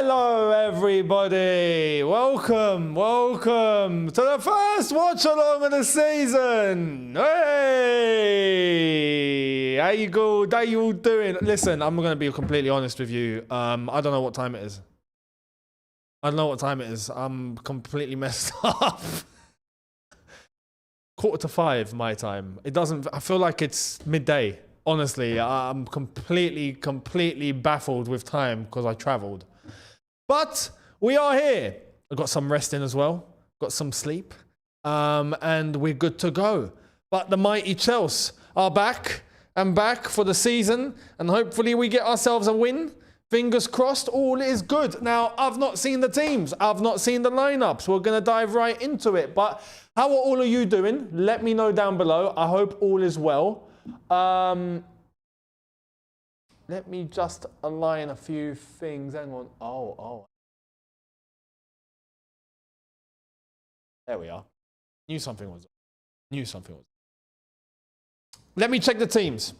Hello everybody, welcome to the first watch along of the season. Hey, how you all doing? Listen, I'm gonna be completely honest with you. I don't know what time it is. I'm completely messed up. 4:45 my time. I feel like it's midday. Honestly, I'm completely baffled with time because I traveled. But we are here. I got some rest in as well. Got some sleep. And we're good to go. But the mighty Chelsea are back for the season. And hopefully we get ourselves a win. Fingers crossed, all is good. Now, I've not seen the teams. I've not seen the lineups. We're going to dive right into it. But how are all of you doing? Let me know down below. I hope all is well. Let me just align a few things. Hang on. Oh. There we are. Knew something was. Let me check the teams.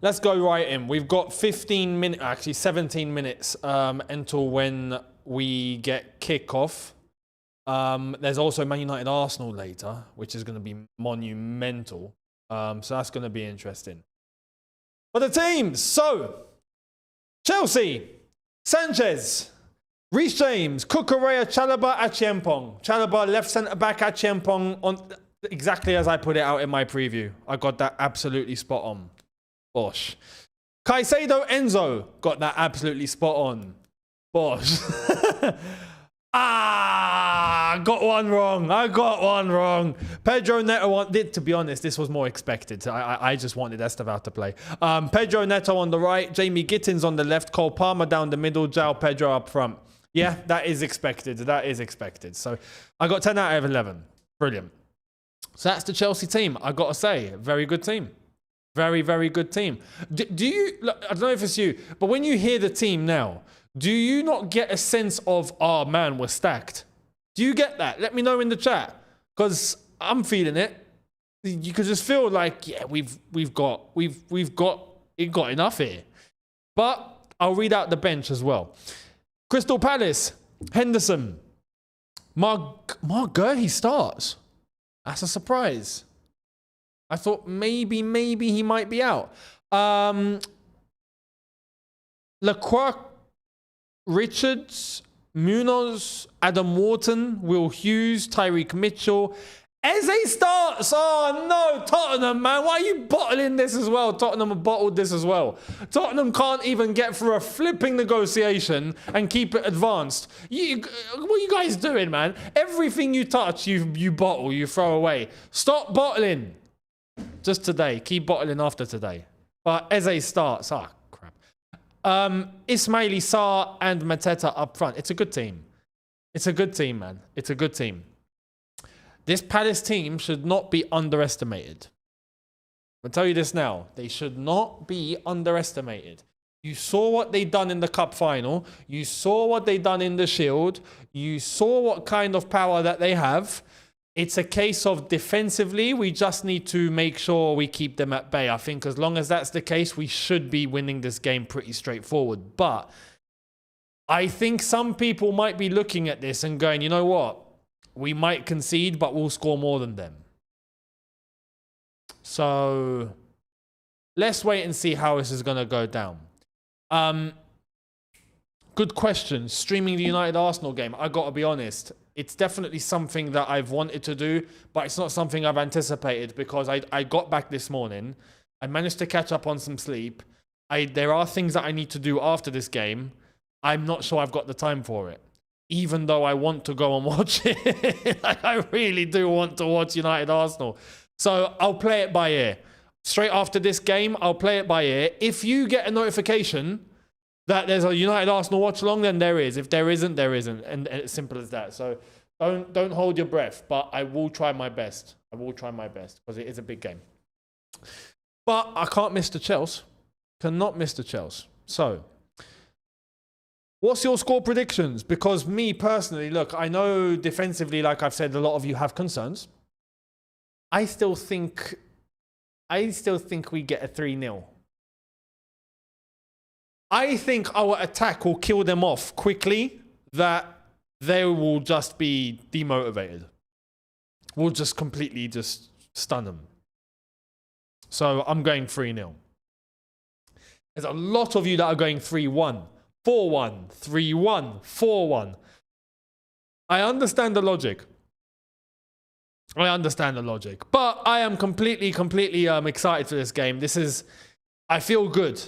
Let's go right in. We've got 15 minutes, actually 17 minutes until when we get kickoff. There's also Man United Arsenal later, which is going to be monumental. So that's going to be interesting. But the teams, so Chelsea, Sanchez, Reece James, Cucurella, Chalobah, Achiampong. Chalobah, left centre-back, Achiampong, on exactly as I put it out in my preview. I got that absolutely spot on. Bosh. Caicedo, Enzo, got that absolutely spot on. Bosh. I got one wrong. Pedro Neto, to be honest, this was more expected. I just wanted Esteval to play. Pedro Neto on the right, Jamie Gittins on the left, Cole Palmer down the middle, João Pedro up front. Yeah, that is expected. So I got 10 out of 11. Brilliant. So that's the Chelsea team. I got to say, very good team. Very, very good team. Do you, I don't know if it's you, but when you hear the team now, do you not get a sense of, oh man, we're stacked? Do you get that? Let me know in the chat, because I'm feeling it. You could just feel like, yeah, we've got enough here. But I'll read out the bench as well. Crystal Palace, Henderson, Mark Gurley starts. That's a surprise. I thought maybe he might be out. Lacroix, Richards, Munoz, Adam Wharton, Will Hughes, Tyreek Mitchell. Eze starts. Oh no, Tottenham, man. Why are you bottling this as well? Tottenham have bottled this as well. Tottenham can't even get through a flipping negotiation and keep it advanced. What are you guys doing, man? Everything you touch, you bottle, you throw away. Stop bottling. Just today. Keep bottling after today. But Eze starts. Ah, crap. Ismaili Sarr and Mateta up front. It's a good team. It's a good team, man. It's a good team. This Palace team should not be underestimated. I'll tell you this now. They should not be underestimated. You saw what they done in the cup final. You saw what they done in the Shield. You saw what kind of power that they have. It's a case of defensively, we just need to make sure we keep them at bay. I think as long as that's the case, we should be winning this game pretty straightforward. But I think some people might be looking at this and going, you know what? We might concede, but we'll score more than them. So let's wait and see how this is going to go down. Good question. Streaming the United Arsenal game. I got to be honest. It's definitely something that I've wanted to do, but it's not something I've anticipated because I got back this morning. I managed to catch up on some sleep. There are things that I need to do after this game. I'm not sure I've got the time for it. Even though I want to go and watch it. Like, I really do want to watch United Arsenal. So I'll play it by ear. Straight after this game, I'll play it by ear. If you get a notification that there's a United Arsenal watch along, then there is. If there isn't, there isn't. And it's simple as that. So don't hold your breath. But I will try my best. I will try my best because it is a big game. But I can't miss the Chelsea. Cannot miss the Chelsea. So what's your score predictions? Because me personally, look, I know defensively, like I've said, a lot of you have concerns. I still think we get a 3-0. I think our attack will kill them off quickly, that they will just be demotivated. We'll just completely just stun them. So I'm going 3-0. There's a lot of you that are going 3-1, 4-1, 3-1, 4-1. I understand the logic. I understand the logic. But I am completely excited for this game. I feel good.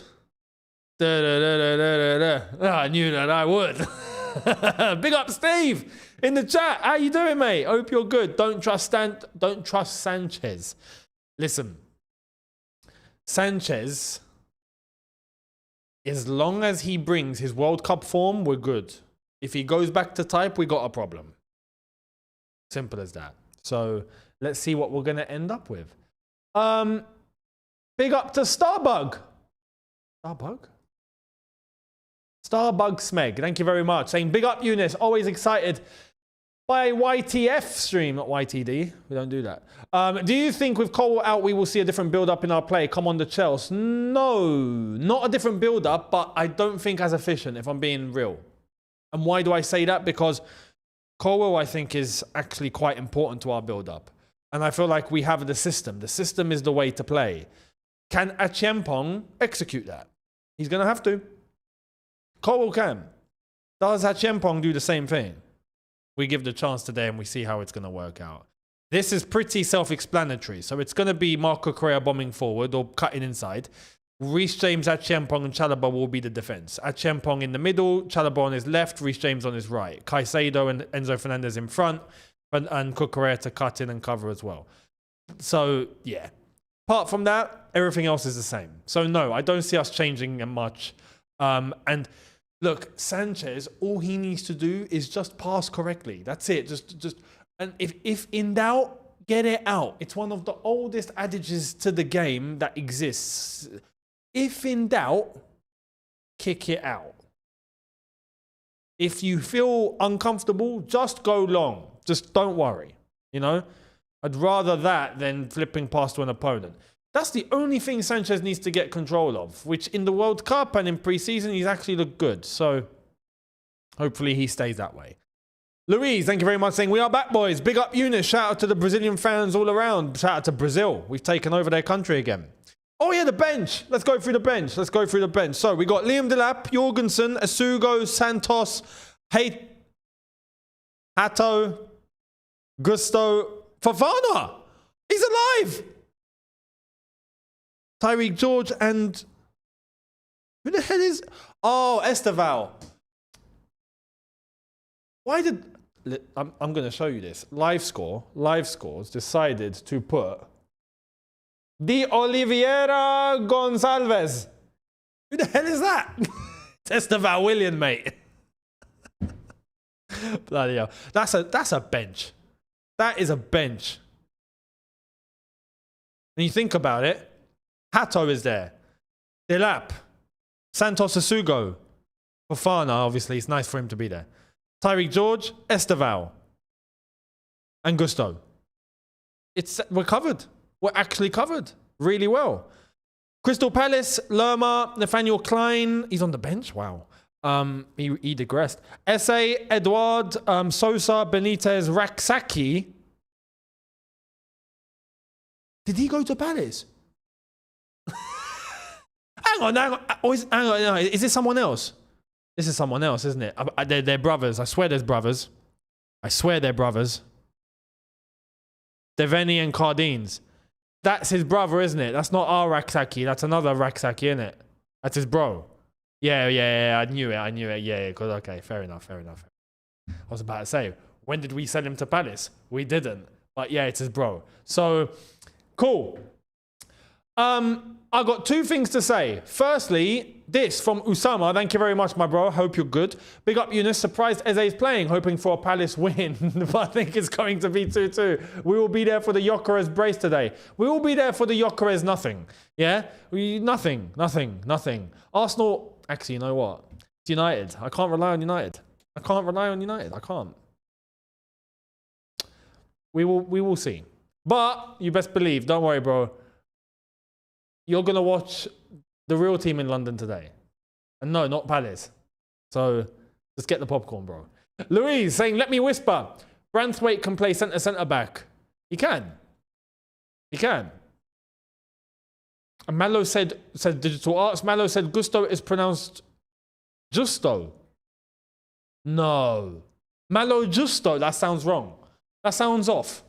I knew that I would. Big up Steve in the chat. How you doing, mate? Hope you're good. Don't trust Sanchez. Listen. Sanchez, as long as he brings his World Cup form, we're good. If he goes back to type, we got a problem. Simple as that. So let's see what we're going to end up with. Big up to Starbug. Starbug Smeg. Thank you very much. Saying big up Younes. Always excited by YTF stream, not YTD. We don't do that. Do you think with Cole out, we will see a different build-up in our play? Come on the Chelsea. No, not a different build-up, but I don't think as efficient, if I'm being real. And why do I say that? Because Colwell, I think, is actually quite important to our build-up. And I feel like we have the system. The system is the way to play. Can Achiempong execute that? He's going to have to. Colwell can. Does Achiempong do the same thing? We give the chance today and we see how it's going to work out. This is pretty self-explanatory. So it's going to be Marco Correa bombing forward or cutting inside. Reece James, Achiempong and Chalobah will be the defense. Achiempong in the middle, Chalobah on his left, Reece James on his right. Caicedo and Enzo Fernandez in front, and Correa to cut in and cover as well. So, yeah. Apart from that, everything else is the same. So, no, I don't see us changing much. And look, Sanchez, all he needs to do is just pass correctly. That's it. And if in doubt, get it out. It's one of the oldest adages to the game that exists. If in doubt, kick it out. If you feel uncomfortable, just go long. Just don't worry. You know, I'd rather that than flipping past to an opponent. That's the only thing Sanchez needs to get control of, which in the World Cup and in pre-season, he's actually looked good. So hopefully he stays that way. Louise, thank you very much, saying, we are back, boys. Big up Younes. Shout out to the Brazilian fans all around. Shout out to Brazil. We've taken over their country again. Oh, yeah, the bench. Let's go through the bench. So we got Liam Delap, Jorgensen, Asugo, Santos, Hato, Gusto, Fofana. He's alive. Tyreek George and who the hell is? Oh, Esteval. Why did I'm going to show you this live scores decided to put De Oliveira Gonçalves. Who the hell is that? It's Esteval William, mate. Bloody hell. That's a bench. That is a bench. When you think about it, Hato is there. Delap. Santos Asugo. Fofana, obviously. It's nice for him to be there. Tyreek George. Esteval. And Gusto. We're covered. We're actually covered. Really well. Crystal Palace. Lerma. Nathaniel Klein. He's on the bench. Wow. He digressed. S.A. Edouard. Sosa. Benitez. Raksaki. Did he go to Palace? Hang on. Is this someone else? This is someone else, isn't it? They're brothers. I swear there's brothers. They're Deveni and Cardines. That's his brother, isn't it? That's not our Raksaki. That's another Raksaki, isn't it? That's his bro. Yeah. I knew it. Yeah. Okay, fair enough. I was about to say, when did we sell him to Palace? We didn't. But yeah, it's his bro. So, cool. I got two things to say. Firstly, this from Usama. Thank you very much, my bro. Hope you're good. Big up Younes. Surprised Eze is playing, hoping for a Palace win. But I think it's going to be 2-2. We will be there for the Gyökeres brace today. We will be there for the Gyökeres nothing. Yeah? Nothing. Arsenal, actually, you know what? It's United. I can't rely on United. I can't. We will see. But you best believe, don't worry, bro. You're going to watch the real team in London today. And no, not Palace. So just get the popcorn, bro. Louise saying, let me whisper. Branthwaite can play centre back. He can. He can. And Mallow said Digital Arts. Mallow said Gusto is pronounced Justo. No. Mallow Justo. That sounds wrong. That sounds off.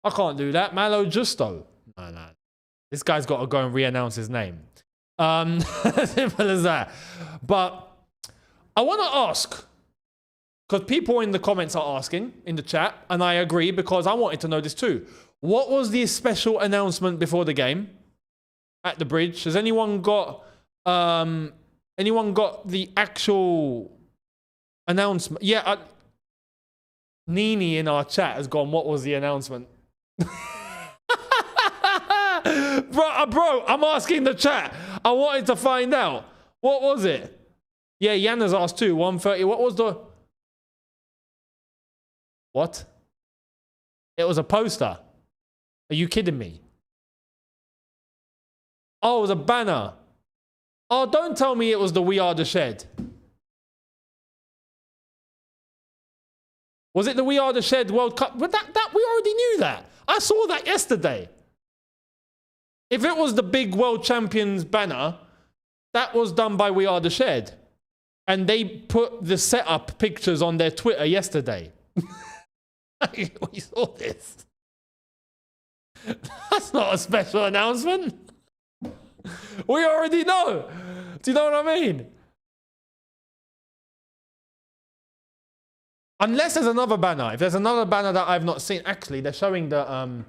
I can't do that. Mallow Justo. No. This guy's got to go and re-announce his name. Simple as that. But I want to ask, because people in the comments are asking in the chat, and I agree because I wanted to know this too. What was the special announcement before the game at the bridge? Has anyone got the actual announcement? Yeah, Nini in our chat has gone, what was the announcement? Bro, I'm asking the chat. I wanted to find out. What was it? Yeah, Yana's asked too. 1:30. What was the... What? It was a poster. Are you kidding me? Oh, it was a banner. Oh, don't tell me it was the We Are the Shed. Was it the We Are the Shed World Cup? But that we already knew that. I saw that yesterday. If it was the big World Champions banner, that was done by We Are the Shed. And they put the setup pictures on their Twitter yesterday. We saw this. That's not a special announcement. We already know. Do you know what I mean? Unless there's another banner. If there's another banner that I've not seen. Actually, they're showing the...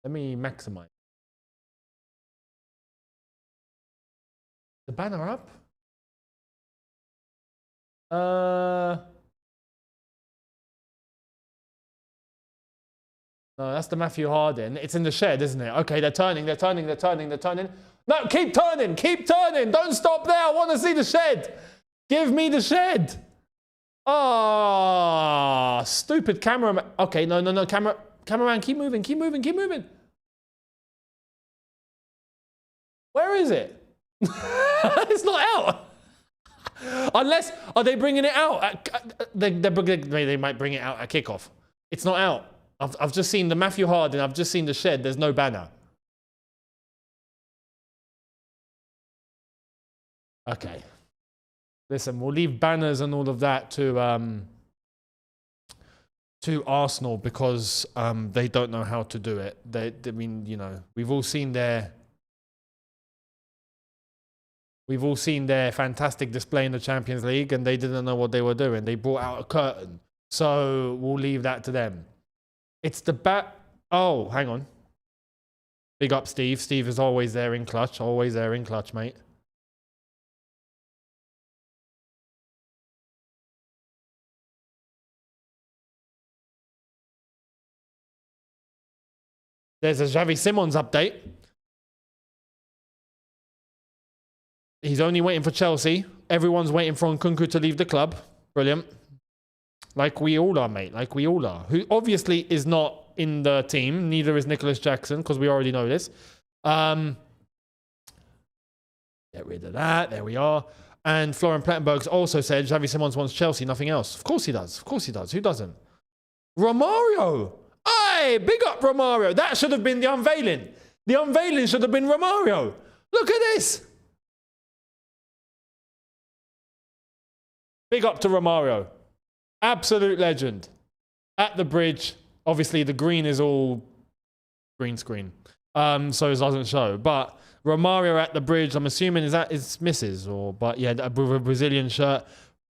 Let me maximize. The banner up? No, that's the Matthew Hardin. It's in the shed, isn't it? Okay, they're turning. No, keep turning. Don't stop there. I want to see the shed. Give me the shed. Ah, stupid cameraman. Okay, no. Cameraman, keep moving. Where is it? It's not out. Unless, are they bringing it out? They might bring it out at kickoff. It's not out. I've just seen the Matthew Hardin. I've just seen the shed. There's no banner. Okay. Listen, we'll leave banners and all of that to Arsenal because they don't know how to do it. I mean, you know, we've all seen their fantastic display in the Champions League, and they didn't know what they were doing. They brought out a curtain, so we'll leave that to them. It's the Oh, hang on. Big up, Steve. Steve is always there in clutch. Always there in clutch, mate. There's a Xavi Simons update. He's only waiting for Chelsea. Everyone's waiting for Nkunku to leave the club. Brilliant. Like we all are, mate. Like we all are. Who obviously is not in the team. Neither is Nicholas Jackson, because we already know this. Get rid of that. There we are. And Florian Plettenberg's also said Xavi Simons wants Chelsea, nothing else. Of course he does. Of course he does. Who doesn't? Romario. Aye, big up Romario. That should have been the unveiling. The unveiling should have been Romario. Look at this. Big up to Romario. Absolute legend. At the bridge. Obviously, the green is all green screen. So it doesn't show. But Romario at the bridge, I'm assuming is misses. But yeah, a Brazilian shirt.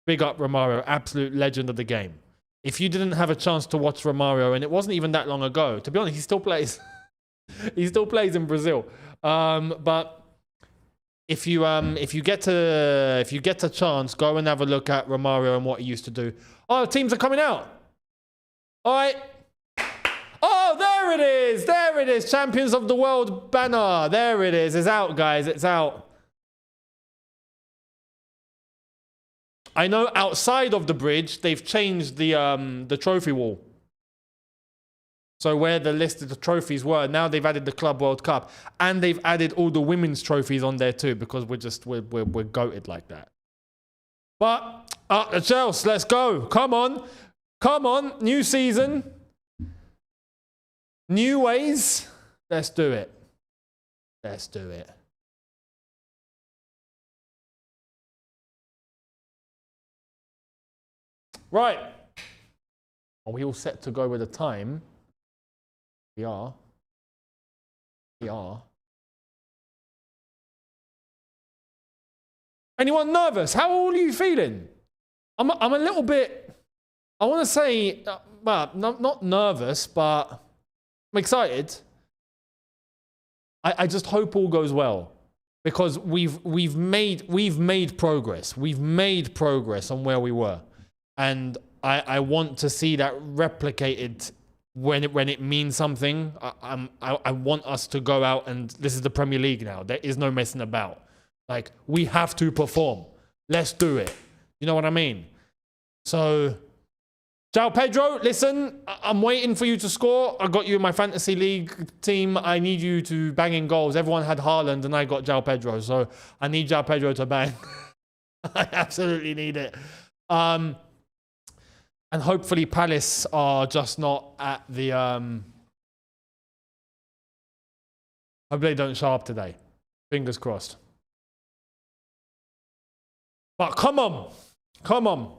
Big up Romario. Absolute legend of the game. If you didn't have a chance to watch Romario, and it wasn't even that long ago, to be honest, he still plays. He still plays in Brazil. But if you get a chance, go and have a look at Romario and what he used to do. Oh, teams are coming out. All right. Oh, there it is. There it is. Champions of the World banner. There it is. It's out, guys. It's out. I know outside of the bridge, they've changed the trophy wall. So where the list of the trophies were, now they've added the Club World Cup, and they've added all the women's trophies on there too, because we're goated like that. But Chelsea, let's go. Come on, new season, new ways. Let's do it. Let's do it. Right. Are we all set to go with the time? We are. We are. Anyone nervous? How are you feeling? I'm a little bit, I want to say, well, not nervous, but I'm excited. I just hope all goes well, because we've made progress. We've made progress on where we were, and I want to see that replicated when it means something. I want us to go out, and this is the Premier League now. There is no messing about. Like, we have to perform. Let's do it. You know what I mean? So, João Pedro, listen, I'm waiting for you to score. I got you in my fantasy league team. I need you to bang in goals. Everyone had Haaland, and I got João Pedro. So, I need João Pedro to bang. I absolutely need it. And hopefully Palace are just not at the... Hopefully they don't show up today. Fingers crossed. But come on. Come on.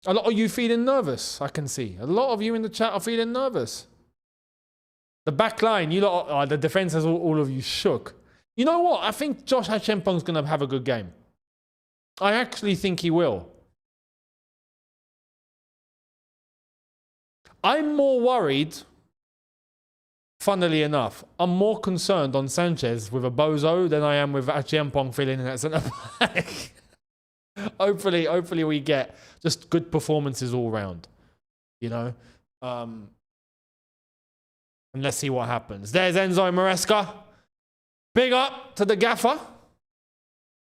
A lot of you feeling nervous, I can see. A lot of you in the chat are feeling nervous. The back line, you lot, the defense has all of you shook. You know what? I think Josh Achiampong's going to have a good game. I actually think he will. I'm more worried, funnily enough, I'm more concerned on Sanchez with a bozo than I am with Achiampong filling in at centre back. Hopefully we get just good performances all round, you know. And let's see what happens. There's Enzo Maresca. Big up to the gaffer.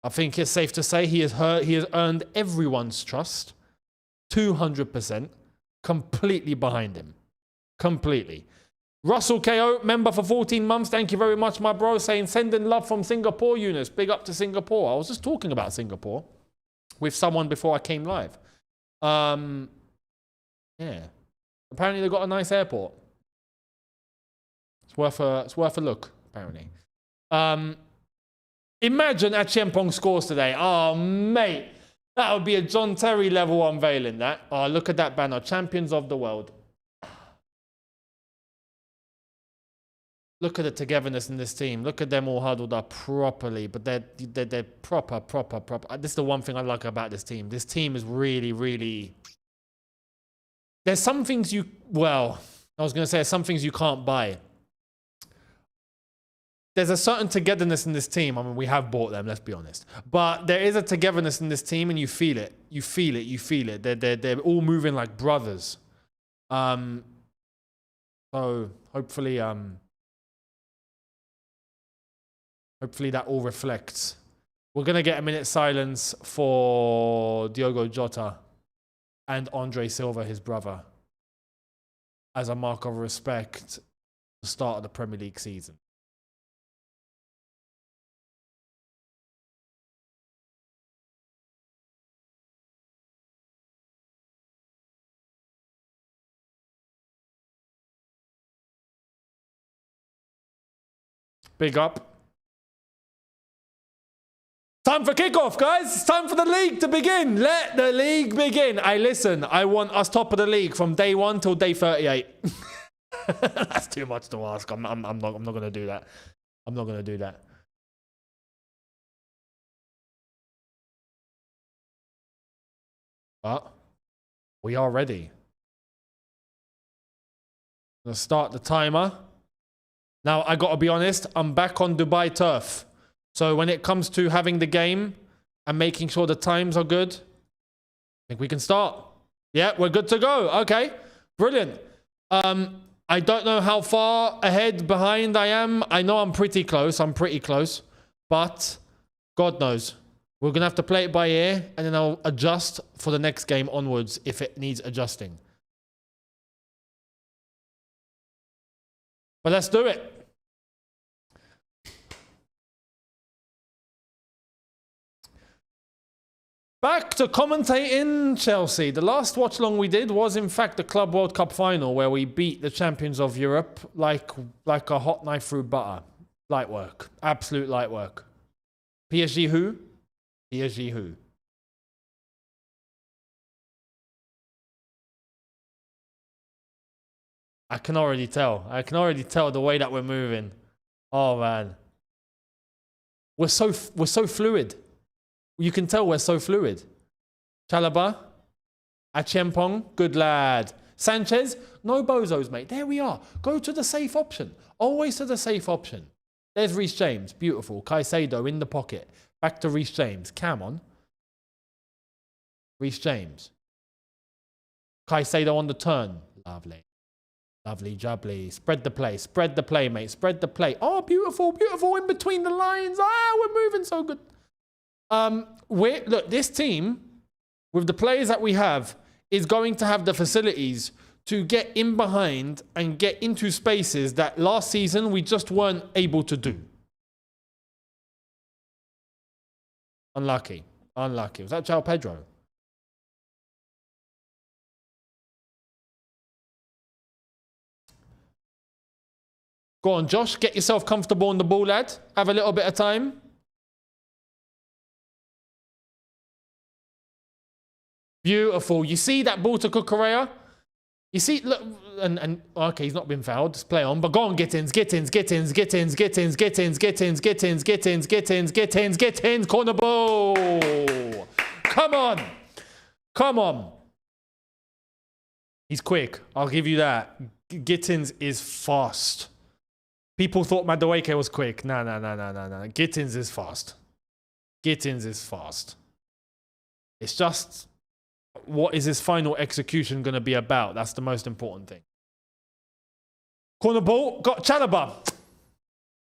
I think it's safe to say he has earned everyone's trust. 200%. Completely behind him. Completely. Russell KO, member for 14 months. Thank you very much, my bro. Saying sending love from Singapore, Younes. Big up to Singapore. I was just talking about Singapore with someone before I came live. Yeah. Apparently they've got a nice airport. It's worth a look, apparently. Imagine Achiampong scores today. Oh, mate. That would be a John Terry level unveiling, that. Oh, look at that banner. Champions of the world. Look at the togetherness in this team. Look at them all huddled up properly. But they're proper. This is the one thing I like about this team. This team is really... There's some things you... Well, I was going to say some things you can't buy. There's a certain togetherness in this team. I mean, we have bought them, let's be honest. But there is a togetherness in this team, and you feel it. You feel it. They're all moving like brothers. So hopefully that all reflects. We're going to get a minute's silence for Diogo Jota and Andre Silva, his brother, as a mark of respect to the start of the Premier League season. Big up. Time for kickoff, guys. It's time for the league to begin. Let the league begin. Listen, I want us top of the league from day 1 till day 38. That's too much to ask. I'm not going to do that. I'm not going to do that. But we are ready. Let's start the timer. Now, I got to be honest, I'm back on Dubai turf. So when it comes to having the game and making sure the times are good, I think we can start. Yeah, we're good to go. Okay, brilliant. I don't know how far ahead, behind I am. I know I'm pretty close. But God knows. We're going to have to play it by ear, and then I'll adjust for the next game onwards if it needs adjusting. But let's do it. Back to commentating Chelsea. The last watch along we did was in fact the Club World Cup final where we beat the champions of Europe like a hot knife through butter. Light work. Absolute light work. PSG who? PSG who? I can already tell. I can already tell the way that we're moving. Oh man. We're so fluid. You can tell we're so fluid. Chalobah, Achiempong, good lad. Sanchez, no bozos, mate. There we are. Go to the safe option. Always to the safe option. There's Reece James, beautiful. Caicedo in the pocket. Back to Reece James. Come on. Reece James. Caicedo on the turn. Lovely. Lovely jubbly. Spread the play, mate. Spread the play. Oh, beautiful, beautiful in between the lines. Ah, we're moving so good. Look, this team, with the players that we have, is going to have the facilities to get in behind and get into spaces that last season we just weren't able to do. Unlucky. Unlucky. Was that João Pedro? Go on, Josh. Get yourself comfortable on the ball, lad. Have a little bit of time. Beautiful. You see that ball to Cucurella? You see, look, and okay, he's not been fouled. Just play on. But go on, Gittins. Corner ball. Come on. Come on. He's quick. I'll give you that. Gittins is fast. People thought Madueke was quick. No. Gittins is fast. Gittins is fast. It's just, what is his final execution going to be about? That's the most important thing. Corner ball. Got Chalobah.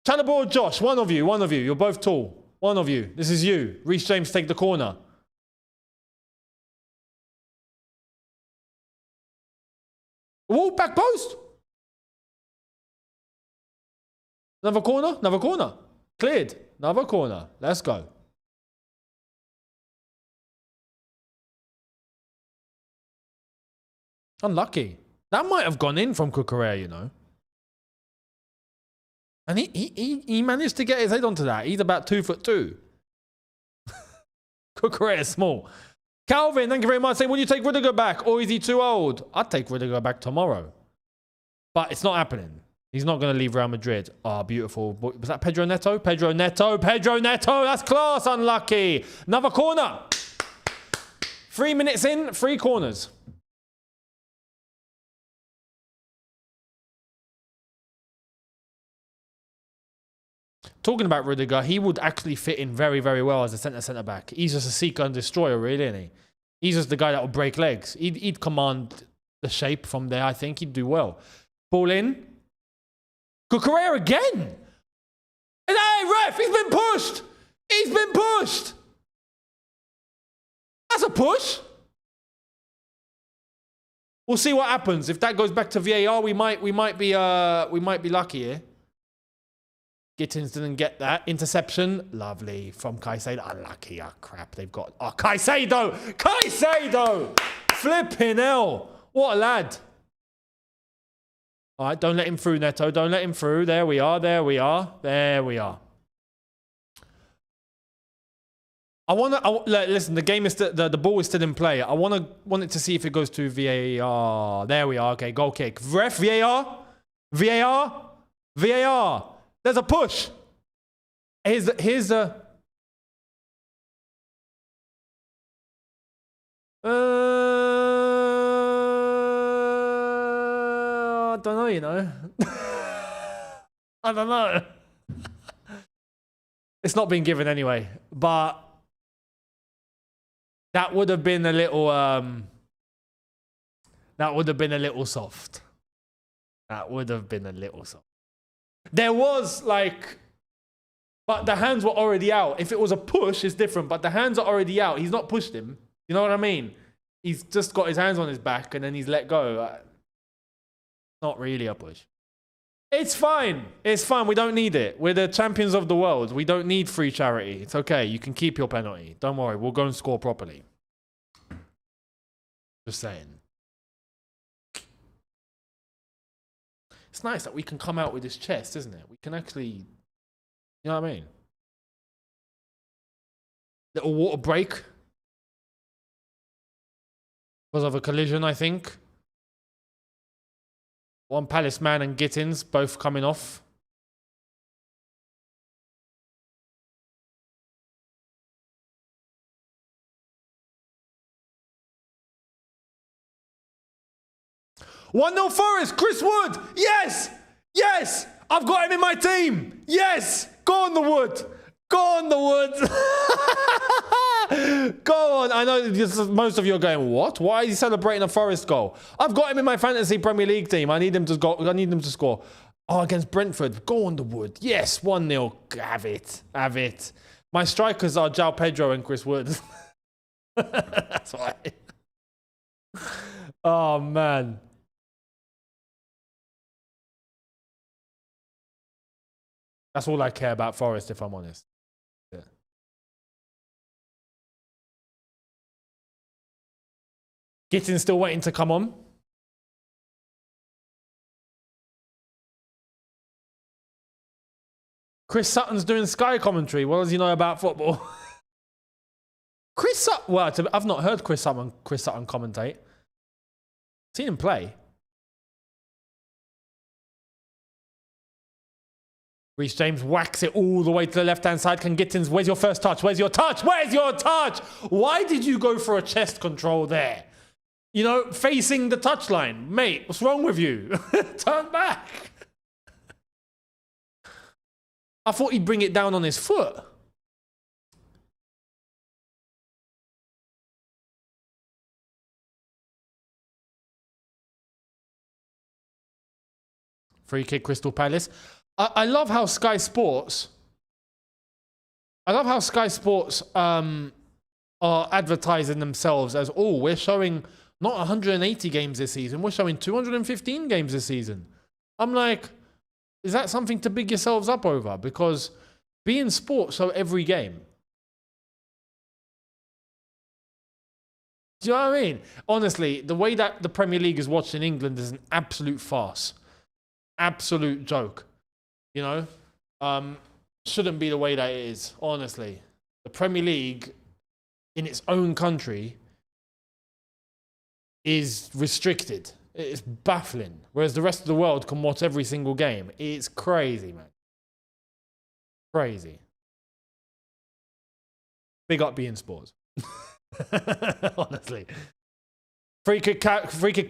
Chalobah or Josh? One of you. You're both tall. One of you. This is you. Reece James, take the corner. Wall, back post. Another corner. Cleared. Another corner. Let's go. Unlucky. That might have gone in from Cucurella, you know. And he managed to get his head onto that. He's about 2'2". Cucurella is small. Calvin, thank you very much. Saying, will you take Rudiger back or is he too old? I'd take Rudiger back tomorrow. But it's not happening. He's not going to leave Real Madrid. Oh, beautiful. Was that Pedro Neto? Pedro Neto. That's class. Unlucky. Another corner. 3 minutes in, 3 corners. Talking about Rudiger, he would actually fit in very, very well as a centre back. He's just a seeker and destroyer, really, isn't he? He's just the guy that will break legs. He'd command the shape from there. I think he'd do well. Ball in. Cucurella again. And hey, ref, he's been pushed. He's been pushed. That's a push. We'll see what happens. If that goes back to VAR, we might be lucky here. Gittins didn't get that. Interception. Lovely from Caicedo. Unlucky. Oh, crap. They've got... Oh, Caicedo! Flipping hell. What a lad. All right, don't let him through, Neto. Don't let him through. There we are. Listen, the game is the ball is still in play. I want it to see if it goes to VAR. There we are. Okay, goal kick. Ref, VAR. There's a push. Here's the I don't know, you know. I don't know. It's not been given anyway, but that would have been a little soft. There was like, but the hands were already out. If it was a push, it's different, but the hands are already out. He's not pushed him. You know what I mean? He's just got his hands on his back and then he's let go. Not really a push. It's fine. It's fine. We don't need it. We're the champions of the world. We don't need free charity. It's okay. You can keep your penalty. Don't worry. We'll go and score properly. Just saying. It's nice that we can come out with this chest, isn't it? We can actually, you know what I mean? Little water break. Because of a collision, I think. One Palace man and Gittins both coming off. One 0 Forest. Chris Wood. Yes. Yes. I've got him in my team. Yes. Go on the Wood. Go on the Wood. Go on. I know most of you are going, what? Why is he celebrating a Forest goal? I've got him in my fantasy Premier League team. I need him to go. I need him to score. Oh, against Brentford. Go on the Wood. Yes. 1-0. Have it. Have it. My strikers are João Pedro and Chris Wood. That's why. Oh, man. That's all I care about Forest, if I'm honest. Yeah. Gittins still waiting to come on. Chris Sutton's doing Sky commentary. What does he know about football? Chris Sutton. Well, I've not heard Chris Sutton commentate. Seen him play. Reece James whacks it all the way to the left-hand side. Can Gittins, where's your first touch? Where's your touch? Where's your touch? Why did you go for a chest control there? You know, facing the touchline. Mate, what's wrong with you? Turn back. I thought he'd bring it down on his foot. Free kick, Crystal Palace. I love how Sky Sports are advertising themselves as, oh, we're showing not 180 games this season, we're showing 215 games this season. I'm like, is that something to big yourselves up over? Because beIN Sport show every game. Do you know what I mean? Honestly, the way that the Premier League is watched in England is an absolute farce. Absolute joke. You know, shouldn't be the way that it is, honestly. The Premier League in its own country is restricted. It's baffling. Whereas the rest of the world can watch every single game. It's crazy, man. Crazy. Big up beIN Sports. Honestly. Free kick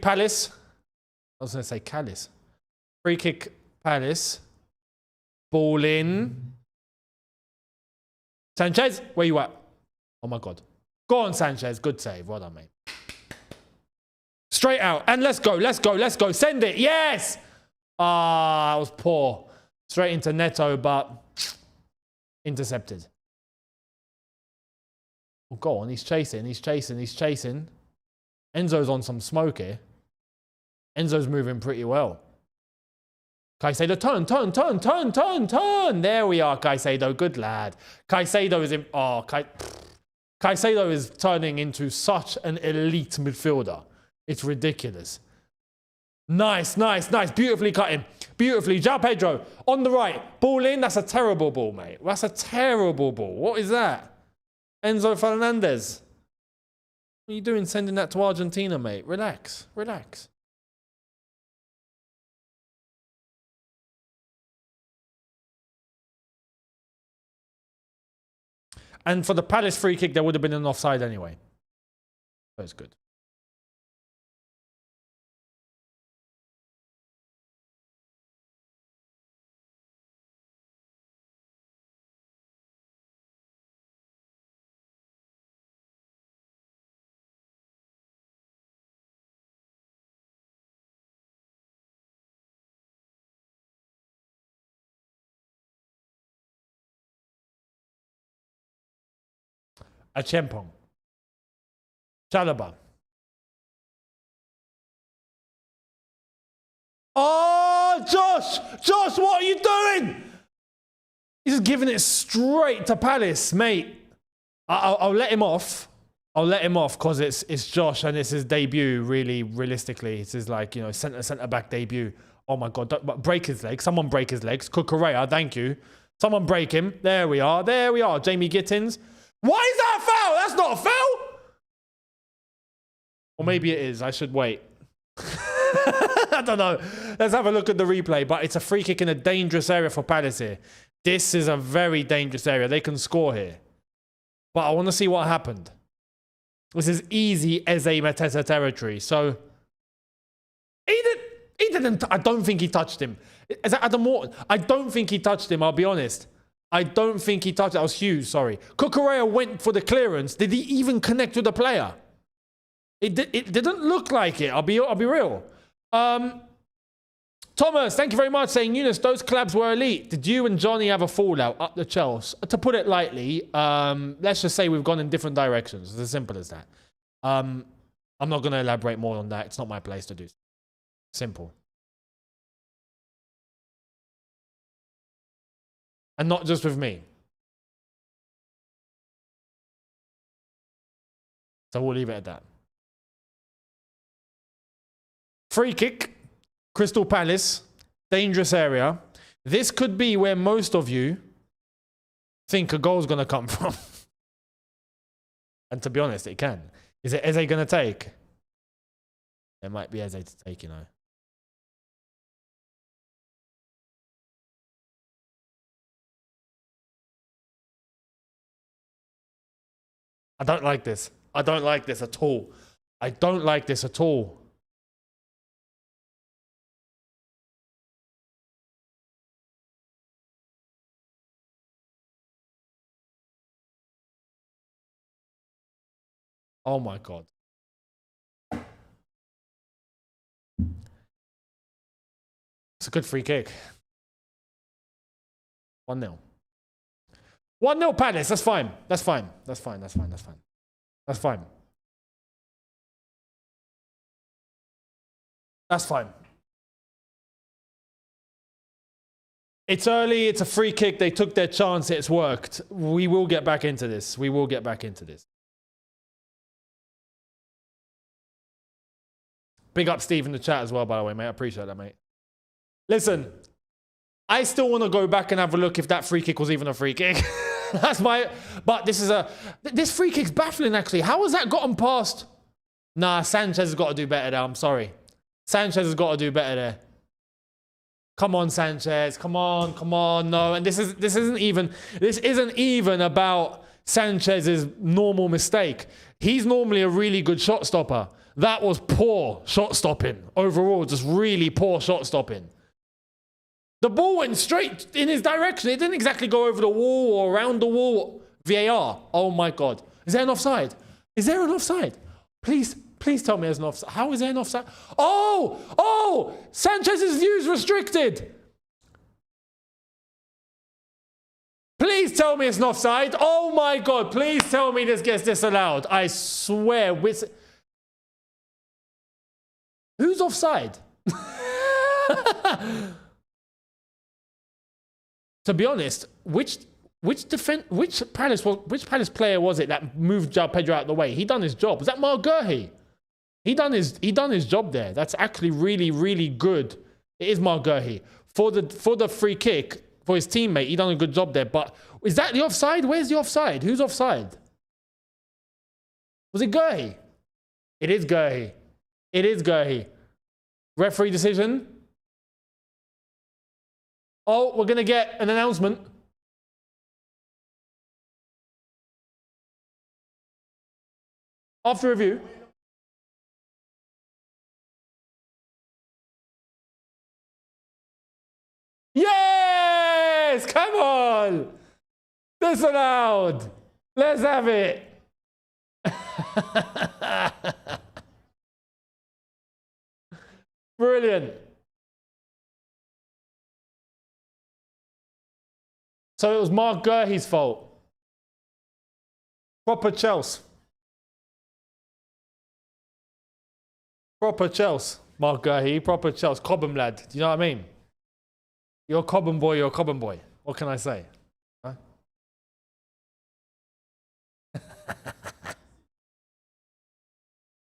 Palace. I was going to say Callus. Free kick Palace. Ball in. Sanchez, where you at? Oh my God. Go on, Sanchez. Good save. Well done, mate. Straight out. And let's go. Let's go. Let's go. Send it. Yes. Ah, that was poor. Straight into Neto, but intercepted. Oh, go on. He's chasing. He's chasing. He's chasing. Enzo's on some smoke here. Enzo's moving pretty well. Caicedo, turn. There we are, Caicedo. Good lad. Caicedo is in. Oh, Caicedo is turning into such an elite midfielder. It's ridiculous. Nice. Beautifully cut him. Beautifully. João Pedro on the right. Ball in. That's a terrible ball, mate. That's a terrible ball. What is that? Enzo Fernandez. What are you doing sending that to Argentina, mate? Relax. And for the Palace free kick, there would have been an offside anyway. That was good. Achempong. Chalobah. Oh, Oh, Josh! Josh, what are you doing? He's giving it straight to Palace, mate. I'll let him off. I'll let him off because it's Josh and it's his debut, really, realistically. It's his, like, you know, centre-back debut. Oh, my God. Don't break his legs. Someone break his legs. Kukurea, thank you. Someone break him. There we are. There we are. Jamie Gittins. Why is that a foul? That's not a foul. Or maybe it is. I should wait. I don't know. Let's have a look at the replay. But it's a free kick in a dangerous area for Palace here. This is a very dangerous area. They can score here. But I want to see what happened. This is easy Eze Mateta territory. So, he didn't. I don't think he touched him. Is that Adam Morton? I don't think he touched him, I'll be honest. I don't think he touched. That was Hughes, sorry. Kukurea went for the clearance. Did he even connect with the player? It didn't look like it. I'll be real. Thomas, thank you very much, saying, Younes, those collabs were elite. Did you and Johnny have a fallout up the Chelsea? To put it lightly, let's just say we've gone in different directions. It's as simple as that. I'm not going to elaborate more on that. It's not my place to do. Simple. And not just with me. So we'll leave it at that. Free kick. Crystal Palace, dangerous area. This could be where most of you think a goal's going to come from. And to be honest, it can. Is it Eze going to take? It might be Eze to take, you know. I don't like this. I don't like this at all. I don't like this at all. Oh my God. It's a good free kick. 1-0. 1-0 Palace. That's fine. That's fine. That's fine. That's fine. That's fine. That's fine. That's fine. It's early. It's a free kick. They took their chance. It's worked. We will get back into this. We will get back into this. Big up Steve in the chat as well, by the way, mate. I appreciate that, mate. Listen, I still want to go back and have a look if that free kick was even a free kick. That's my... But this free kick's baffling, actually. How has that gotten past? Nah, Sanchez has got to do better there. I'm sorry. Sanchez has got to do better there. Come on, Sanchez. Come on, come on. No, and this isn't even about Sanchez's normal mistake. He's normally a really good shot stopper. That was poor shot stopping. Overall, just really poor shot stopping. The ball went straight in his direction. It didn't exactly go over the wall or around the wall. VAR. Oh my God. Is there an offside? Is there an offside? Please tell me there's an offside. How is there an offside? Oh! Sanchez's view is restricted. Please tell me it's an offside. Oh my God. Please tell me this gets disallowed. I swear. Who's offside? To be honest, which Palace player was it that moved João Pedro out of the way? He done his job. Was that Mark Gurhey? He done his job there. That's actually really, really good. It is Mark Gurhey. For the free kick for his teammate, he done a good job there. But is that the offside? Where's the offside? Who's offside? Was it Gurhey? It is Gurhey. It is Gurhey. Referee decision. Oh, we're going to get an announcement. After review. Yes! Come on! Disallowed! Let's have it! Brilliant. So it was Mark Gurhey's fault. Proper Chelsea. Proper Chelsea. Mark Gurhey, proper Chelsea. Cobham lad. Do you know what I mean? You're a Cobham boy, you're a Cobham boy. What can I say? Huh?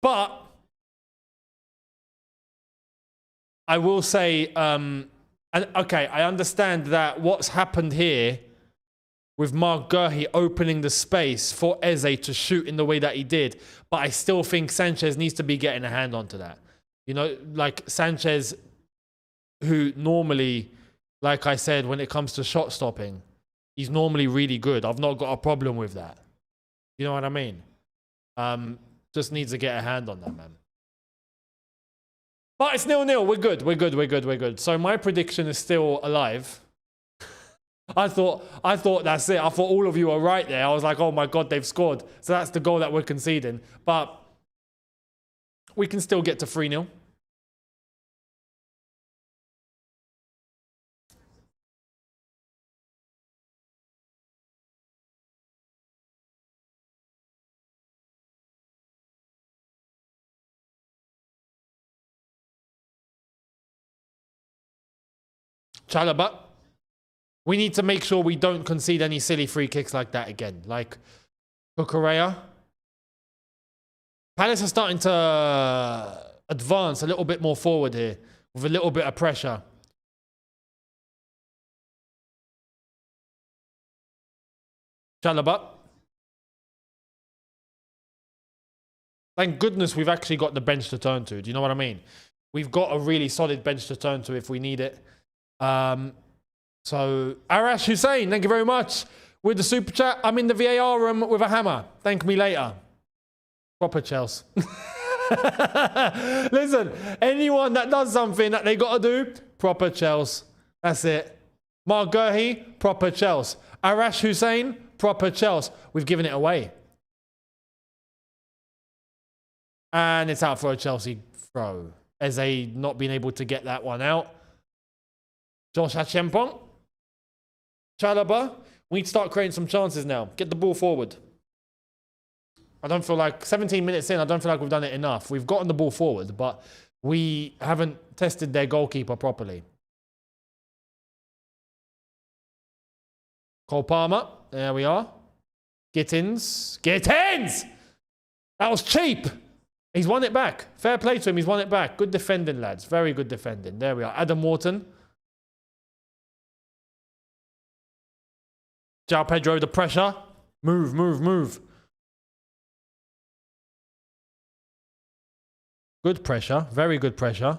But I will say, okay, I understand that what's happened here with Mark Gurhey opening the space for Eze to shoot in the way that he did, but I still think Sanchez needs to be getting a hand onto that. You know, like Sanchez, who normally, like I said, when it comes to shot stopping, he's normally really good. I've not got a problem with that. You know what I mean? Just needs to get a hand on that, man. But it's 0-0. We're good. We're good. We're good. We're good. So my prediction is still alive. I thought that's it. I thought all of you are right there. I was like, oh my God, they've scored. So that's the goal that we're conceding. But we can still get to 3-0. Chalobah. We need to make sure we don't concede any silly free kicks like that again. Like Cucurella. Palace are starting to advance a little bit more forward here with a little bit of pressure. Chalobah. Thank goodness we've actually got the bench to turn to. Do you know what I mean? We've got a really solid bench to turn to if we need it. So, Arash Hussein, thank you very much. With the super chat, I'm in the VAR room with a hammer. Thank me later. Proper Chelsea. Listen, anyone that does something that they got to do, proper Chelsea. That's it. Mark Gurhey, proper Chelsea. Arash Hussein, proper Chelsea. We've given it away. And it's out for a Chelsea throw. Eze not being able to get that one out. Josh Hachempong. Chalobah. We need to start creating some chances now. Get the ball forward. I don't feel like 17 minutes in, I don't feel like we've done it enough. We've gotten the ball forward, but we haven't tested their goalkeeper properly. Cole Palmer. There we are. Gittins. Gittins! That was cheap. He's won it back. Fair play to him. He's won it back. Good defending, lads. Very good defending. There we are. Adam Wharton. João Pedro, the pressure. Move, move, move. Good pressure. Very good pressure.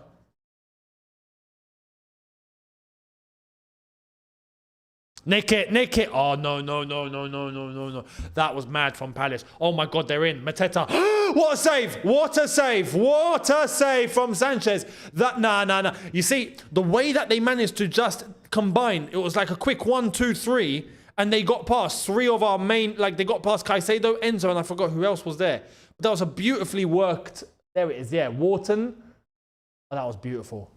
Nick it, nick it. Oh, no, no, no, no, no, no, no, no. That was mad from Palace. Oh, my God, they're in. Mateta. What a save. What a save. What a save from Sanchez. Nah. You see, the way that they managed to just combine, it was like a quick 1, 2, 3, and they got past 3 of our main, like they got past Caicedo, Enzo, and I forgot who else was there. But that was a beautifully worked, there it is, yeah, Wharton. Oh, that was beautiful.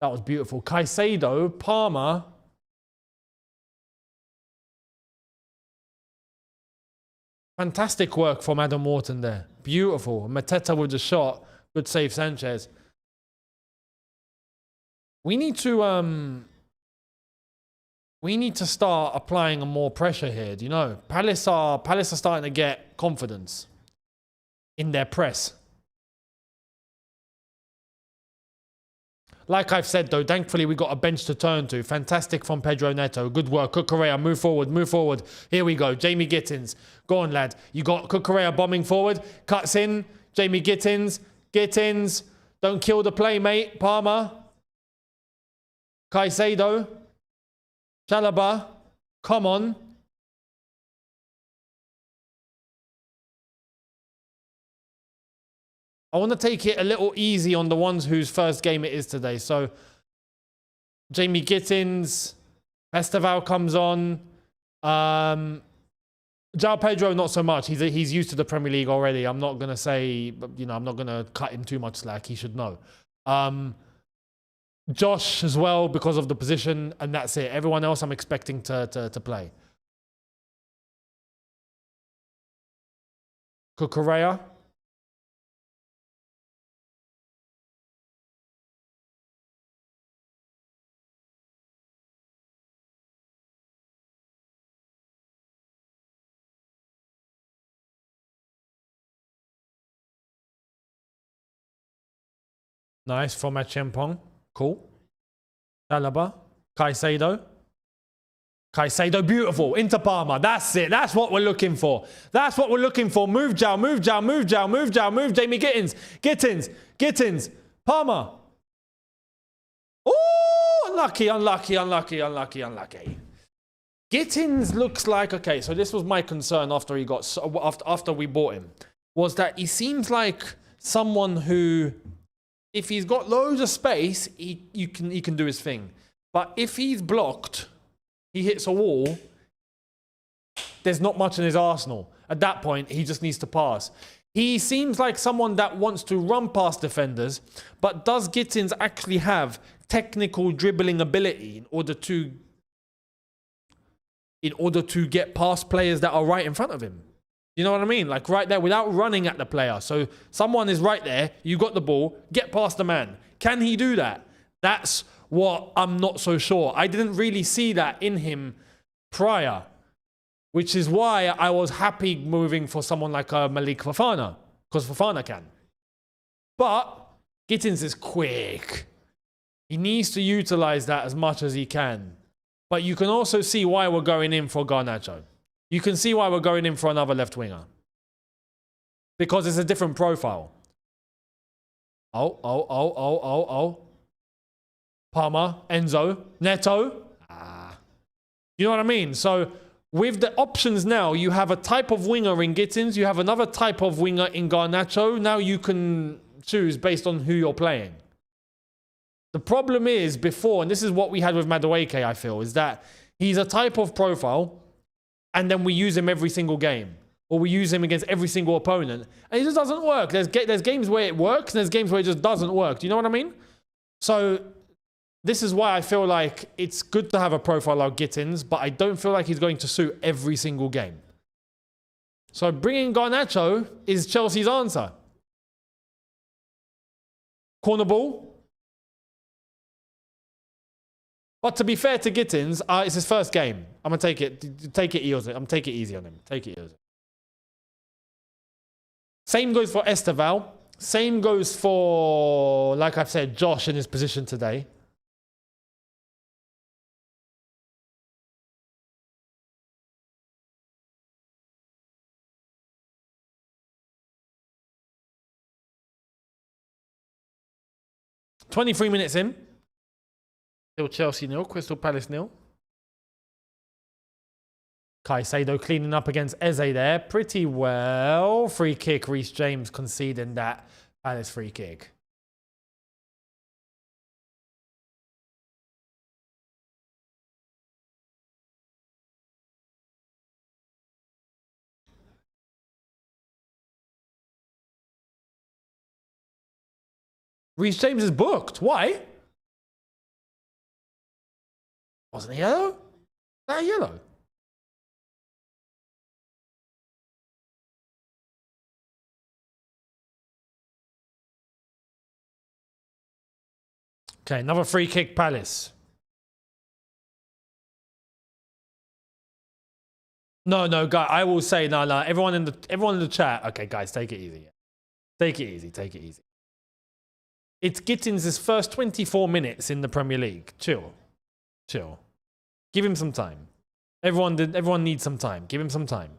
That was beautiful. Caicedo, Palmer. Fantastic work from Adam Wharton there. Beautiful. Mateta with the shot. Good save, Sanchez. We need to start applying more pressure here. Do you know? Palace are starting to get confidence in their press. Like I've said, though, thankfully we got a bench to turn to. Fantastic from Pedro Neto. Good work. Cucurella, move forward, move forward. Here we go. Jamie Gittins. Go on, lad. You got Cucurella bombing forward. Cuts in. Jamie Gittins. Gittins. Don't kill the play, mate. Palmer. Caicedo. Chalobah. Come on. I want to take it a little easy on the ones whose first game it is today. So, Jamie Gittins, Esteval comes on. João Pedro, not so much. He's used to the Premier League already. I'm not going to say, you know, I'm not going to cut him too much slack. He should know. Josh as well because of the position, and that's it. Everyone else I'm expecting to play. Cucurella. Nice from Achiampong. Cool. Alaba. Caicedo. Caicedo, beautiful. Into Palmer. That's it. That's what we're looking for. That's what we're looking for. Move Jow, move Jow, move Jow, move Jow, move Jamie Gittins. Gittins. Palmer. Oh, unlucky. Gittins looks like, okay, so this was my concern after we bought him, was that he seems like someone who, if he's got loads of space, he can do his thing. But if he's blocked, he hits a wall, there's not much in his arsenal. At that point, he just needs to pass. He seems like someone that wants to run past defenders, but does Gittins actually have technical dribbling ability in order to get past players that are right in front of him? You know what I mean? Like right there without running at the player. So someone is right there, you got the ball, get past the man. Can he do that? That's what I'm not so sure. I didn't really see that in him prior, which is why I was happy moving for someone like Malik Fofana, because Fofana can. But Gittins is quick. He needs to utilize that as much as he can. But you can also see why we're going in for Garnacho. You can see why we're going in for another left winger. Because it's a different profile. Oh. Palmer, Enzo, Neto. You know what I mean? So with the options now, you have a type of winger in Gittins. You have another type of winger in Garnacho. Now you can choose based on who you're playing. The problem is before, and this is what we had with Madueke, I feel, is that he's a type of profile and then we use him every single game. Or we use him against every single opponent. And it just doesn't work. There's games where it works and there's games where it just doesn't work. Do you know what I mean? So this is why I feel like it's good to have a profile like Gittins, but I don't feel like he's going to suit every single game. So bringing Garnacho is Chelsea's answer. Corner ball. But to be fair to Gittins, it's his first game. I'm going to take it easy. I'm take it easy on him. Take it easy. Same goes for Esteval. Same goes for, like I've said, Josh in his position today. "23 minutes in. Still Chelsea 0, Crystal Palace 0. Caicedo cleaning up against Eze there. Pretty well. Free kick, Reece James conceding that Palace free kick. Reece James is booked. Why? Wasn't it yellow? Is that yellow? Okay, another free kick, Palace. No, guy. I will say no. Everyone in the chat. Okay, guys, take it easy. Take it easy. It's Gittins' first 24 minutes in the Premier League. Chill. Give him some time. Everyone needs some time. Give him some time.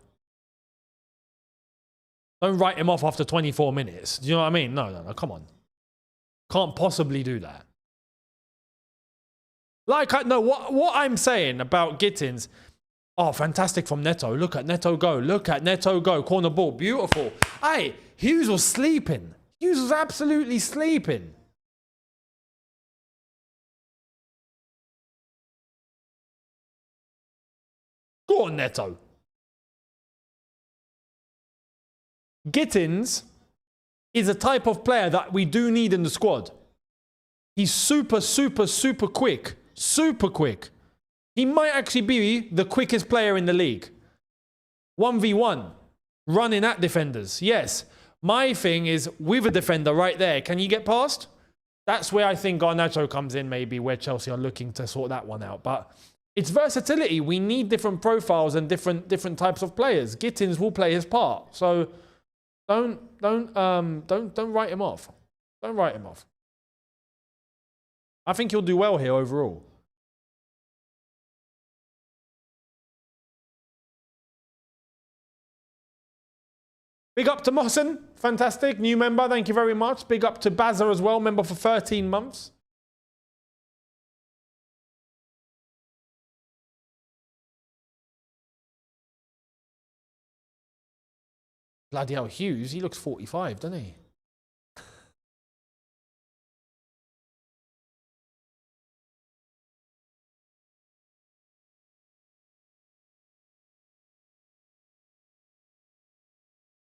Don't write him off after 24 minutes. Do you know what I mean? No, come on. Can't possibly do that. Like, what I'm saying about Gittins. Oh, fantastic from Neto. Look at Neto go. Corner ball. Beautiful. Hey, Hughes was sleeping. Hughes was absolutely sleeping. Go on, Neto. Gittins is a type of player that we do need in the squad. He's super quick. Super quick. He might actually be the quickest player in the league. 1v1. Running at defenders. Yes. My thing is, with a defender right there, can you get past? That's where I think Garnacho comes in, maybe, where Chelsea are looking to sort that one out. But it's versatility. We need different profiles and different types of players. Gittins will play his part. So don't write him off. Don't write him off. I think he'll do well here overall. Big up to Mohsen. Fantastic. New member. Thank you very much. Big up to Bazza as well. Member for 13 months. Bloody hell, Hughes. He looks 45, doesn't he?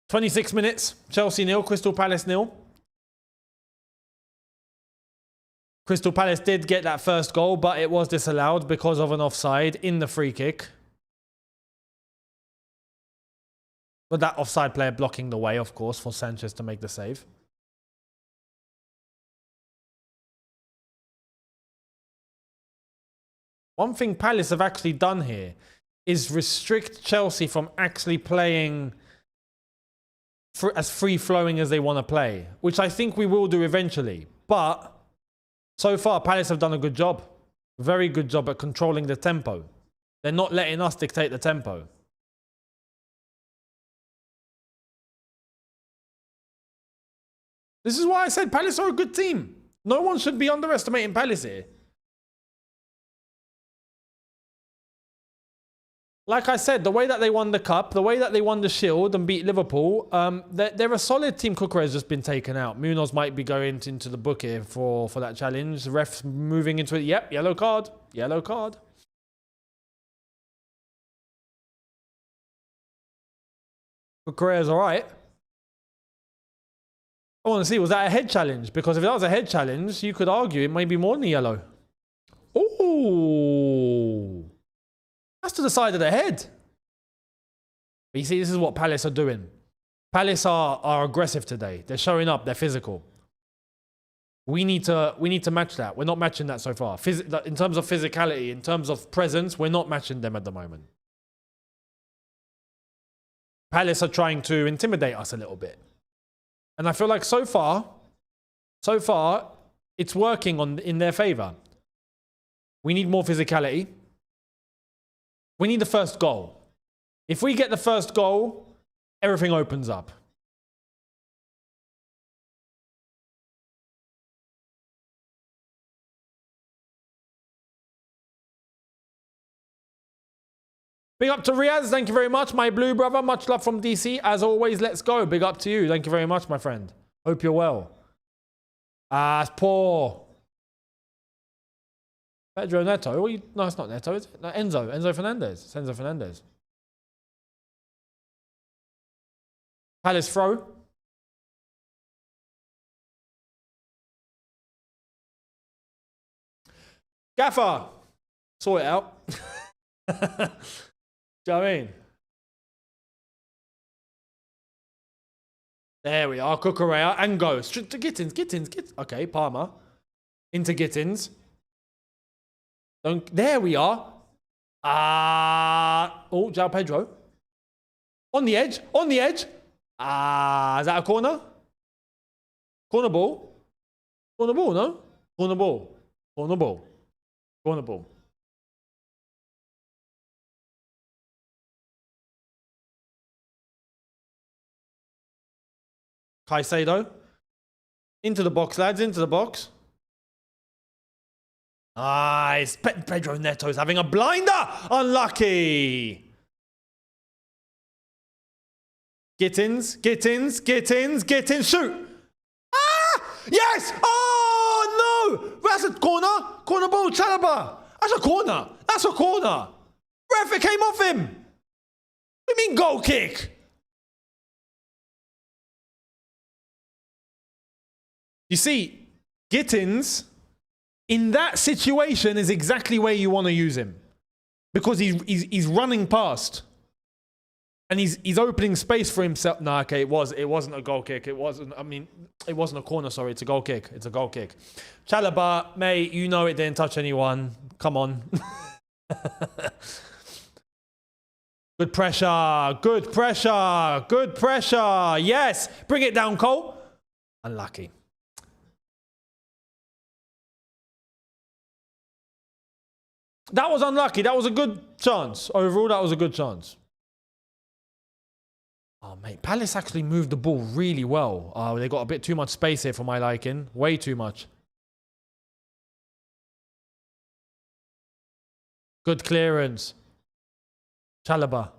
"26 minutes. Chelsea 0, Crystal Palace 0. Crystal Palace did get that first goal, but it was disallowed because of an offside in the free kick. But that offside player blocking the way, of course, for Sanchez to make the save. One thing Palace have actually done here is restrict Chelsea from actually playing as free-flowing as they want to play, which I think we will do eventually. But so far, Palace have done a good job. Very good job at controlling the tempo. They're not letting us dictate the tempo. This is why I said Palace are a good team. No one should be underestimating Palace here. Like I said, the way that they won the cup, the way that they won the Shield and beat Liverpool, they're a solid team. Cucurella has just been taken out. Munoz might be going into the book here for that challenge. The ref's moving into it. Yep, yellow card. Yellow card. Cucurella's all right. I want to see, was that a head challenge? Because if that was a head challenge, you could argue it may be more than a yellow. Ooh. That's to the side of the head. But you see, this is what Palace are doing. Palace are aggressive today. They're showing up. They're physical. We need to match that. We're not matching that so far. In terms of physicality, in terms of presence, we're not matching them at the moment. Palace are trying to intimidate us a little bit. And I feel like so far, it's working in their favour. We need more physicality. We need the first goal. If we get the first goal, everything opens up. Big up to Riaz. Thank you very much, my blue brother. Much love from DC. As always, let's go. Big up to you. Thank you very much, my friend. Hope you're well. It's poor. Pedro Neto. No, it's not Neto, is it? No, Enzo Fernandez. It's Enzo Fernandez. Palace throw. Gaffer. Sort it out. Do you know what I mean? There we are. Cucurella and go. Straight to Gittins. Okay, Palmer. Into Gittins. There we are. Oh, João Pedro. On the edge. Is that a corner? Corner ball. No? Corner ball. Caicedo. Into the box, lads. Into the box. Nice. Pedro Neto's having a blinder. Unlucky. Gittins. Shoot. Yes. Oh, no. That's a corner. Corner ball. Chalobah. That's a corner. Ref, it came off him. What do you mean goal kick? You see, Gittins, in that situation, is exactly where you want to use him. Because he's running past. And he's opening space for himself. No, okay, it wasn't a goal kick. It wasn't a corner, sorry. It's a goal kick. Chalobah, mate, you know it didn't touch anyone. Come on. Good pressure. Yes. Bring it down, Cole. Unlucky. That was unlucky. That was a good chance. Overall, that was a good chance. Oh, mate. Palace actually moved the ball really well. They got a bit too much space here for my liking. Way too much. Good clearance. Chalobah.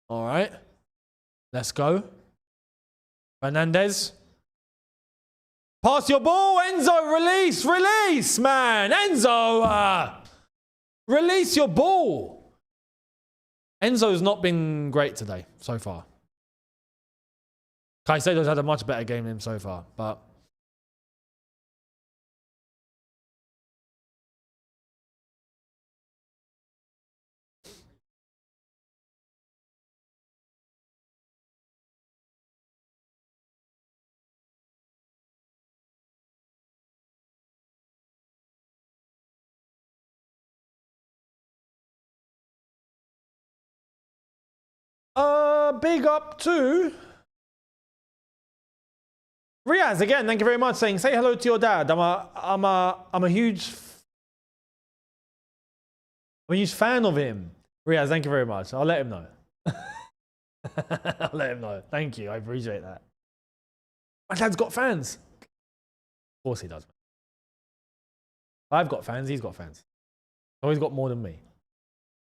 All right. Let's go. Fernandez. Pass your ball, Enzo. Release, release, man. Enzo, release your ball. Enzo's not been great today so far. Caicedo's had a much better game than him so far, but big up to Riaz again. Thank you very much. Saying, say hello to your dad. I'm a huge fan of him. Riaz, thank you very much. I'll let him know. I'll let him know. Thank you. I appreciate that. My dad's got fans. Of course he does. I've got fans. He's got fans. Oh, he's got more than me.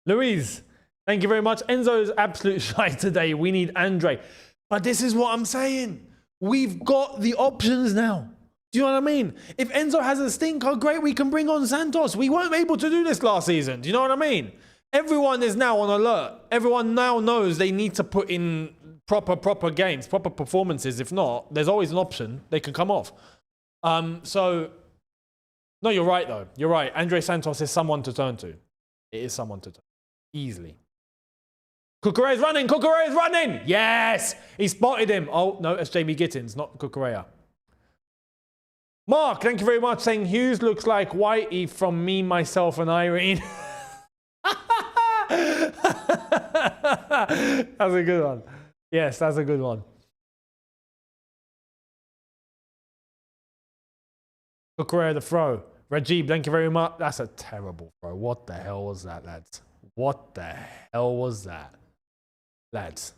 Louise, thank you very much. Enzo's absolute shite today. We need Andre. But this is what I'm saying. We've got the options now. Do you know what I mean? If Enzo has a stinker, great, we can bring on Santos. We weren't able to do this last season. Do you know what I mean? Everyone is now on alert. Everyone now knows they need to put in proper games, proper performances. If not, there's always an option. They can come off. So, no, you're right, though. You're right. Andre Santos is someone to turn to. It is someone to turn to. Easily. Cucurella is running. Cucurella is running. Yes. He spotted him. Oh, no, it's Jamie Gittins, not Cucurella. Mark, thank you very much. Saying Hughes looks like Whitey from Me, Myself, and Irene. That's a good one. Yes, that's a good one. Cucurella the throw. Rajib, thank you very much. That's a terrible throw. What the hell was that, lads? What the hell was that? Lads.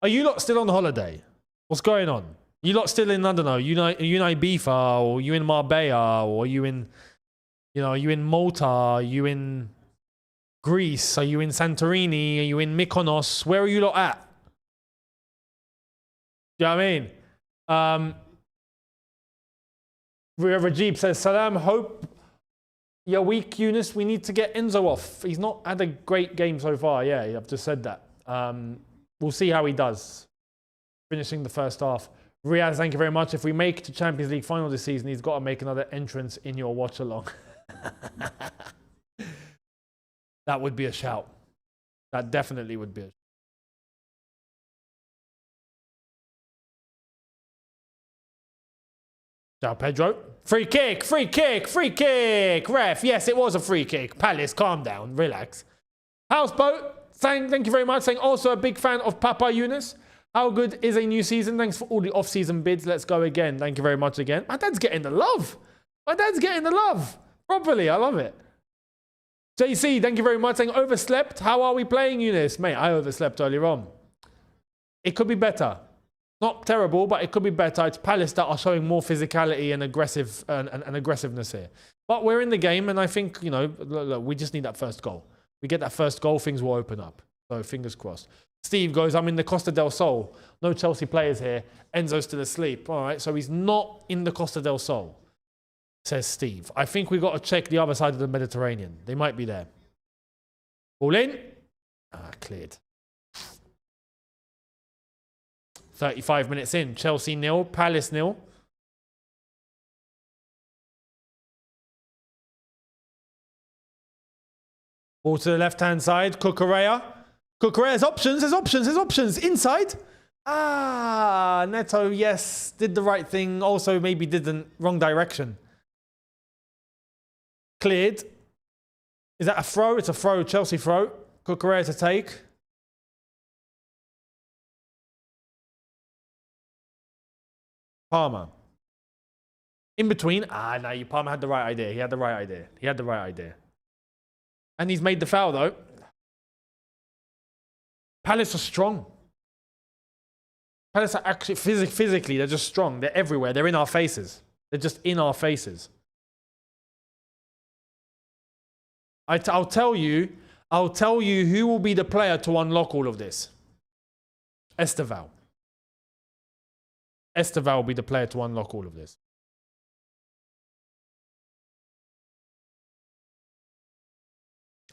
Are you lot still on holiday? What's going on? You lot still in, I don't know, Ibiza, or you in Marbella, or you in, are you in Malta? Are you in Greece? Are you in Santorini? Are you in Mykonos? Where are you lot at? Do you know what I mean? Rajib says, Salam, hope you're weak, Younes. We need to get Enzo off. He's not had a great game so far. Yeah, I've just said that. We'll see how he does. Finishing the first half. Riaz, thank you very much. If we make the Champions League final this season, he's got to make another entrance in your watch along. That would be a shout. That definitely would be a shout. Ciao, Pedro. Free kick, free kick, free kick. Ref, yes, it was a free kick. Palace, calm down, relax. Houseboat, thank you very much. Saying also a big fan of Papa Younes. How good is a new season? Thanks for all the off-season bids. Let's go again. Thank you very much again. My dad's getting the love. My dad's getting the love. Properly, I love it. JC, thank you very much. Saying overslept. How are we playing, Younes? Mate, I overslept earlier on. It could be better. Not terrible, but it could be better. It's Palace that are showing more physicality and aggressiveness here. But we're in the game, and I think, look, we just need that first goal. We get that first goal, things will open up. So fingers crossed. Steve goes, I'm in the Costa del Sol. No Chelsea players here. Enzo's still asleep. All right, so he's not in the Costa del Sol, says Steve. I think we got to check the other side of the Mediterranean. They might be there. All in. Cleared. 35 minutes in. Chelsea 0, Palace 0. Ball to the left-hand side. Cucurella. Cucurella's options. His options. Inside. Neto, yes. Did the right thing. Also, maybe didn't. Wrong direction. Cleared. Is that a throw? It's a throw. Chelsea throw. Cucurella to take. Palmer. In between. Ah, no, Palmer had the right idea. He had the right idea. He had the right idea. And he's made the foul, though. Palace are strong. Palace are actually, physically, they're just strong. They're everywhere. They're in our faces. They're just in our faces. I'll tell you who will be the player to unlock all of this. Esteval. Esteval will be the player to unlock all of this.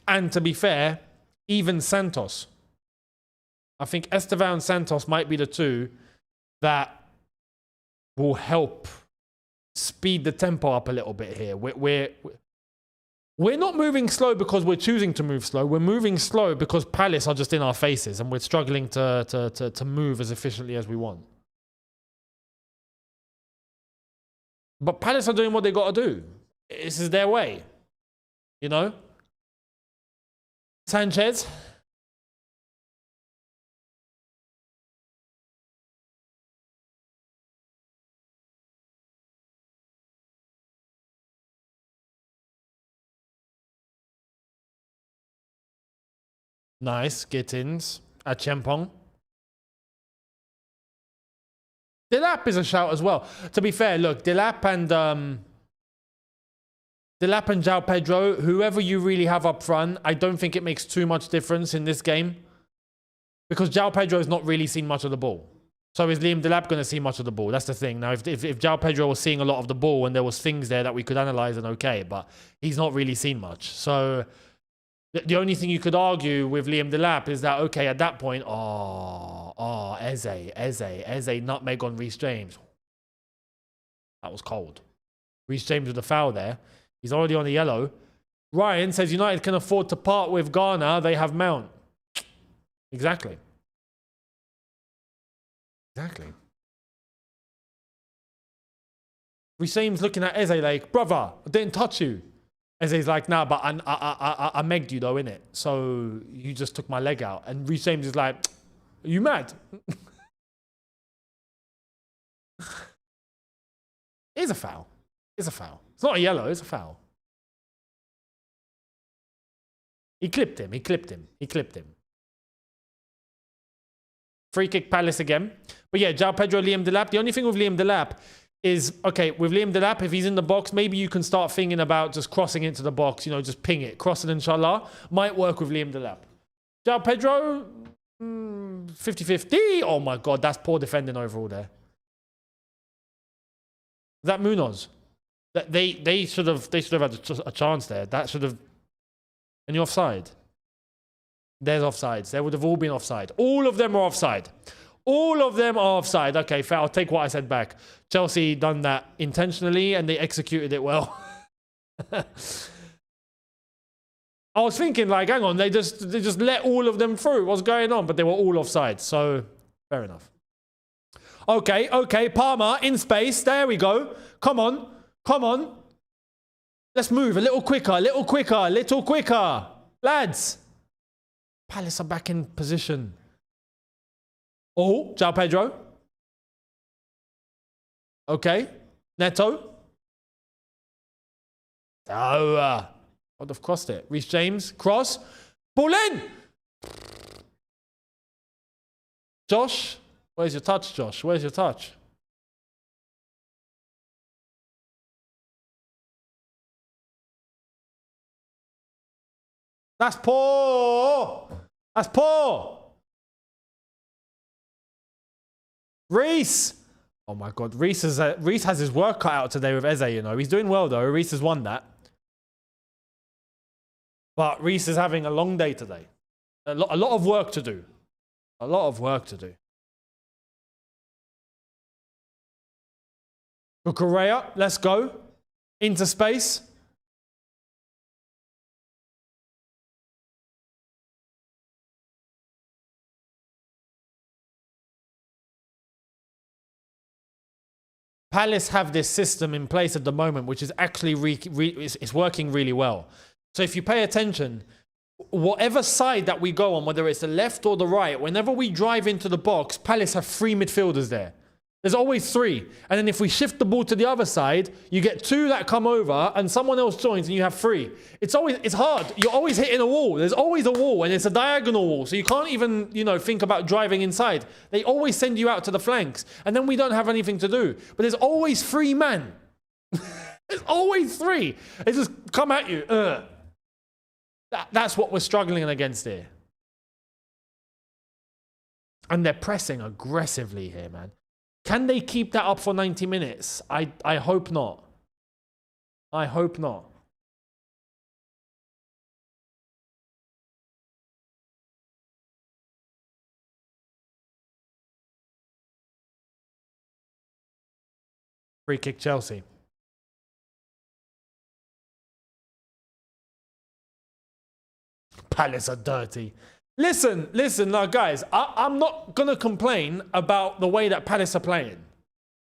And to be fair, even Santos. I think Esteval and Santos might be the two that will help speed the tempo up a little bit here. We're not moving slow because we're choosing to move slow. We're moving slow because Palace are just in our faces and we're struggling to move as efficiently as we want. But Palace are doing what they got to do. This is their way. You know? Sanchez. Nice. Gittins. Achampong. Delap is a shout as well. To be fair, look, Delap and João Pedro, whoever you really have up front, I don't think it makes too much difference in this game. Because João Pedro has not really seen much of the ball. So is Liam Delap going to see much of the ball? That's the thing. Now, if João Pedro was seeing a lot of the ball and there was things there that we could analyze, then okay. But he's not really seen much. So the only thing you could argue with Liam Delap is that, okay, at that point, Eze, nutmeg on Reece James. That was cold. Reece James with the foul there. He's already on the yellow. Ryan says United can afford to part with Ghana. They have Mount. Exactly. Exactly. Reece James looking at Eze like, brother, I didn't touch you. Eze's like, nah, but I megged you though, innit? So you just took my leg out. And Reece James is like, are you mad? It's a foul. It's a foul. It's not a yellow, it's a foul. He clipped him, he clipped him, he clipped him. Free kick Palace again. But yeah, João Pedro, Liam Delap. The only thing with Liam Delap is, okay, with Liam Delap, if he's in the box, maybe you can start thinking about just crossing into the box, you know, just ping it. Cross it, inshallah. Might work with Liam Delap. João Pedro, 50-50. Oh my God, that's poor defending overall there. That Munoz. They should have had a chance there. That should have... And you're offside. There's offsides. They would have all been offside. All of them are offside. All of them are offside. Okay, fair. I'll take what I said back. Chelsea done that intentionally and they executed it well. I was thinking, like, hang on, they just let all of them through. What's going on? But they were all offside. So, fair enough. Okay. Palmer in space. There we go. Come on. Let's move a little quicker. Lads. Palace are back in position. Oh, João Pedro. Okay. Neto. Oh, would have crossed it. Reece James. Cross. Ball in. Josh. Where's your touch, Josh? Where's your touch? That's poor. That's poor. Reece. Oh my God. Reece has his work cut out today with Eze, you know. He's doing well though. Reece has won that. But Reece is having a long day today. A lot of work to do. A lot of work to do. Correa, let's go. Into space. Palace have this system in place at the moment, which is actually it's working really well. So if you pay attention, whatever side that we go on, whether it's the left or the right, whenever we drive into the box, Palace have three midfielders there. There's always three. And then if we shift the ball to the other side, you get two that come over and someone else joins and you have three. It's hard. You're always hitting a wall. There's always a wall and it's a diagonal wall. So you can't even, think about driving inside. They always send you out to the flanks and then we don't have anything to do. But there's always three men. There's always three. They just come at you. That's what we're struggling against here. And they're pressing aggressively here, man. Can they keep that up for 90 minutes? I hope not. I hope not. Free kick Chelsea. Palace are dirty. Listen, now guys, I'm not going to complain about the way that Palace are playing.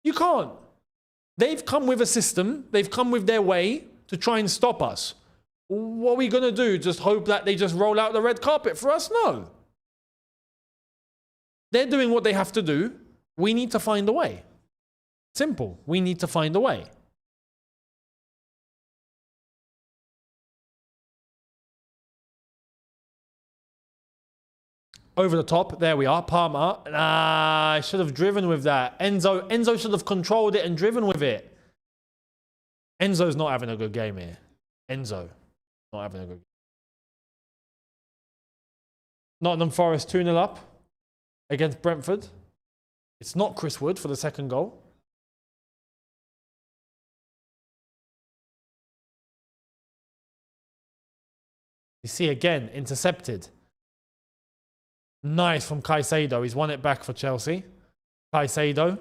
You can't. They've come with a system. They've come with their way to try and stop us. What are we going to do? Just hope that they just roll out the red carpet for us? No. They're doing what they have to do. We need to find a way. Simple. We need to find a way. Over the top, there we are. Palmer. I should have driven with that. Enzo should have controlled it and driven with it. Enzo's not having a good game here. Enzo, not having a good game. Nottingham Forest 2-0 up against Brentford. It's not Chris Wood for the second goal. You see again, intercepted. Nice from Caicedo. He's won it back for Chelsea. Caicedo's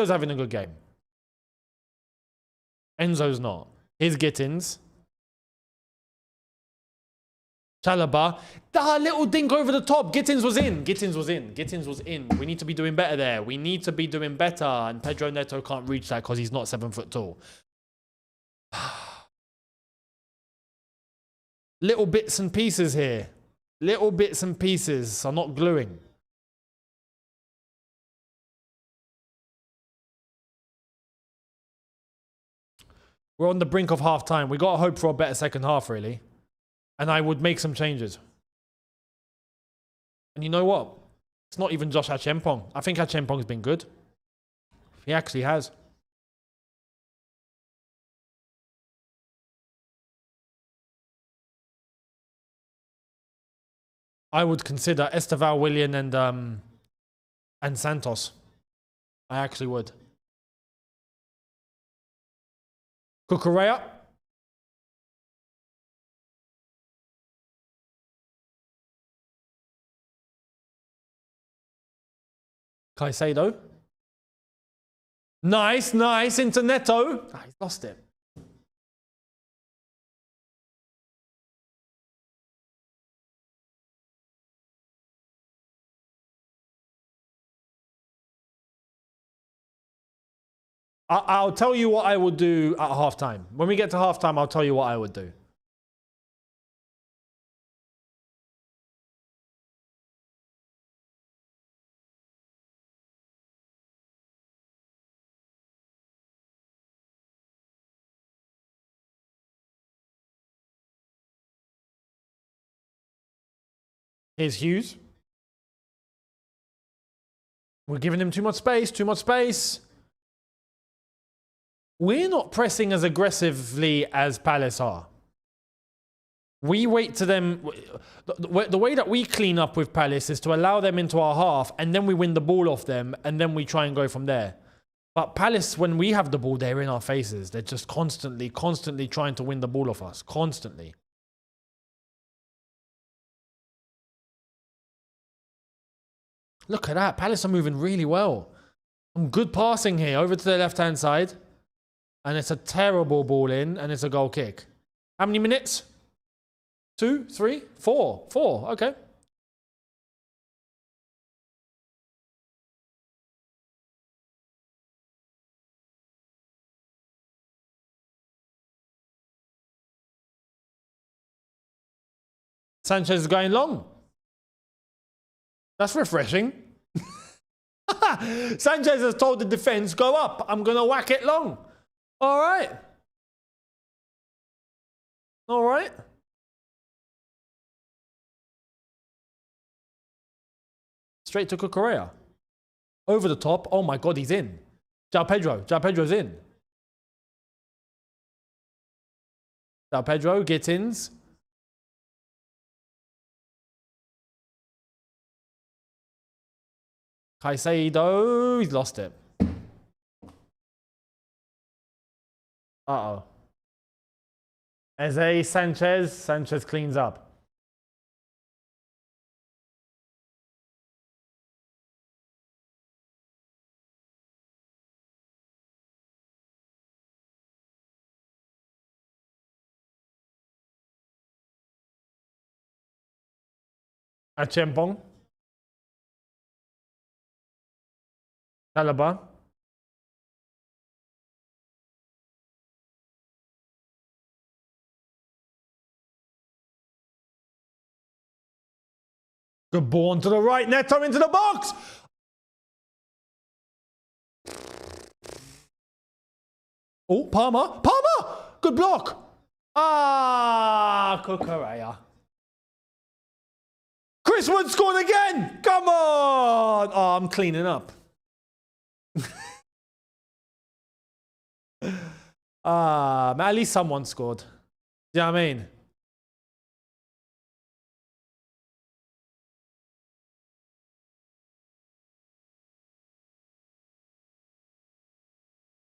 having a good game. Enzo's not. Here's Gittins. Chalobah. Little dink over the top. Gittins was in. We need to be doing better there. We need to be doing better. And Pedro Neto can't reach that because he's not 7 foot tall. Little bits and pieces here. Little bits and pieces are not gluing. We're on the brink of half time. We got to hope for a better second half, really. And I would make some changes. And you know what? It's not even Josh Achampong. I think Achampong's been good. He actually has. I would consider Esteval, Willian, and Santos. I actually would. Cucurella. Caicedo. Nice into Neto. He's lost it. I'll tell you what I would do at halftime. When we get to halftime, I'll tell you what I would do. Here's Hughes. We're giving him too much space. We're not pressing as aggressively as Palace are. We wait to them. The way that we clean up with Palace is to allow them into our half and then we win the ball off them and then we try and go from there. But Palace, when we have the ball, they're in our faces. They're just constantly trying to win the ball off us. Constantly. Look at that. Palace are moving really well. Some good passing here over to the left-hand side. And it's a terrible ball in, and it's a goal kick. How many minutes? 2, 3, 4. 4, okay. Sanchez is going long. That's refreshing. Sanchez has told the defense, go up. I'm going to whack it long. All right. All right. Straight to Cucurella. Over the top. Oh my God, he's in. João Pedro. João Pedro's in. João Pedro gets ins. Caicedo, he's lost it. Uh-oh. Eze, Sanchez cleans up. Achempong. Alaba. Good ball onto the right. Neto into the box. Oh, Palmer. Palmer. Good block. Ah, Cucurella. Chris Wood scored again. Come on. Oh, I'm cleaning up. At least someone scored. Do you know what I mean?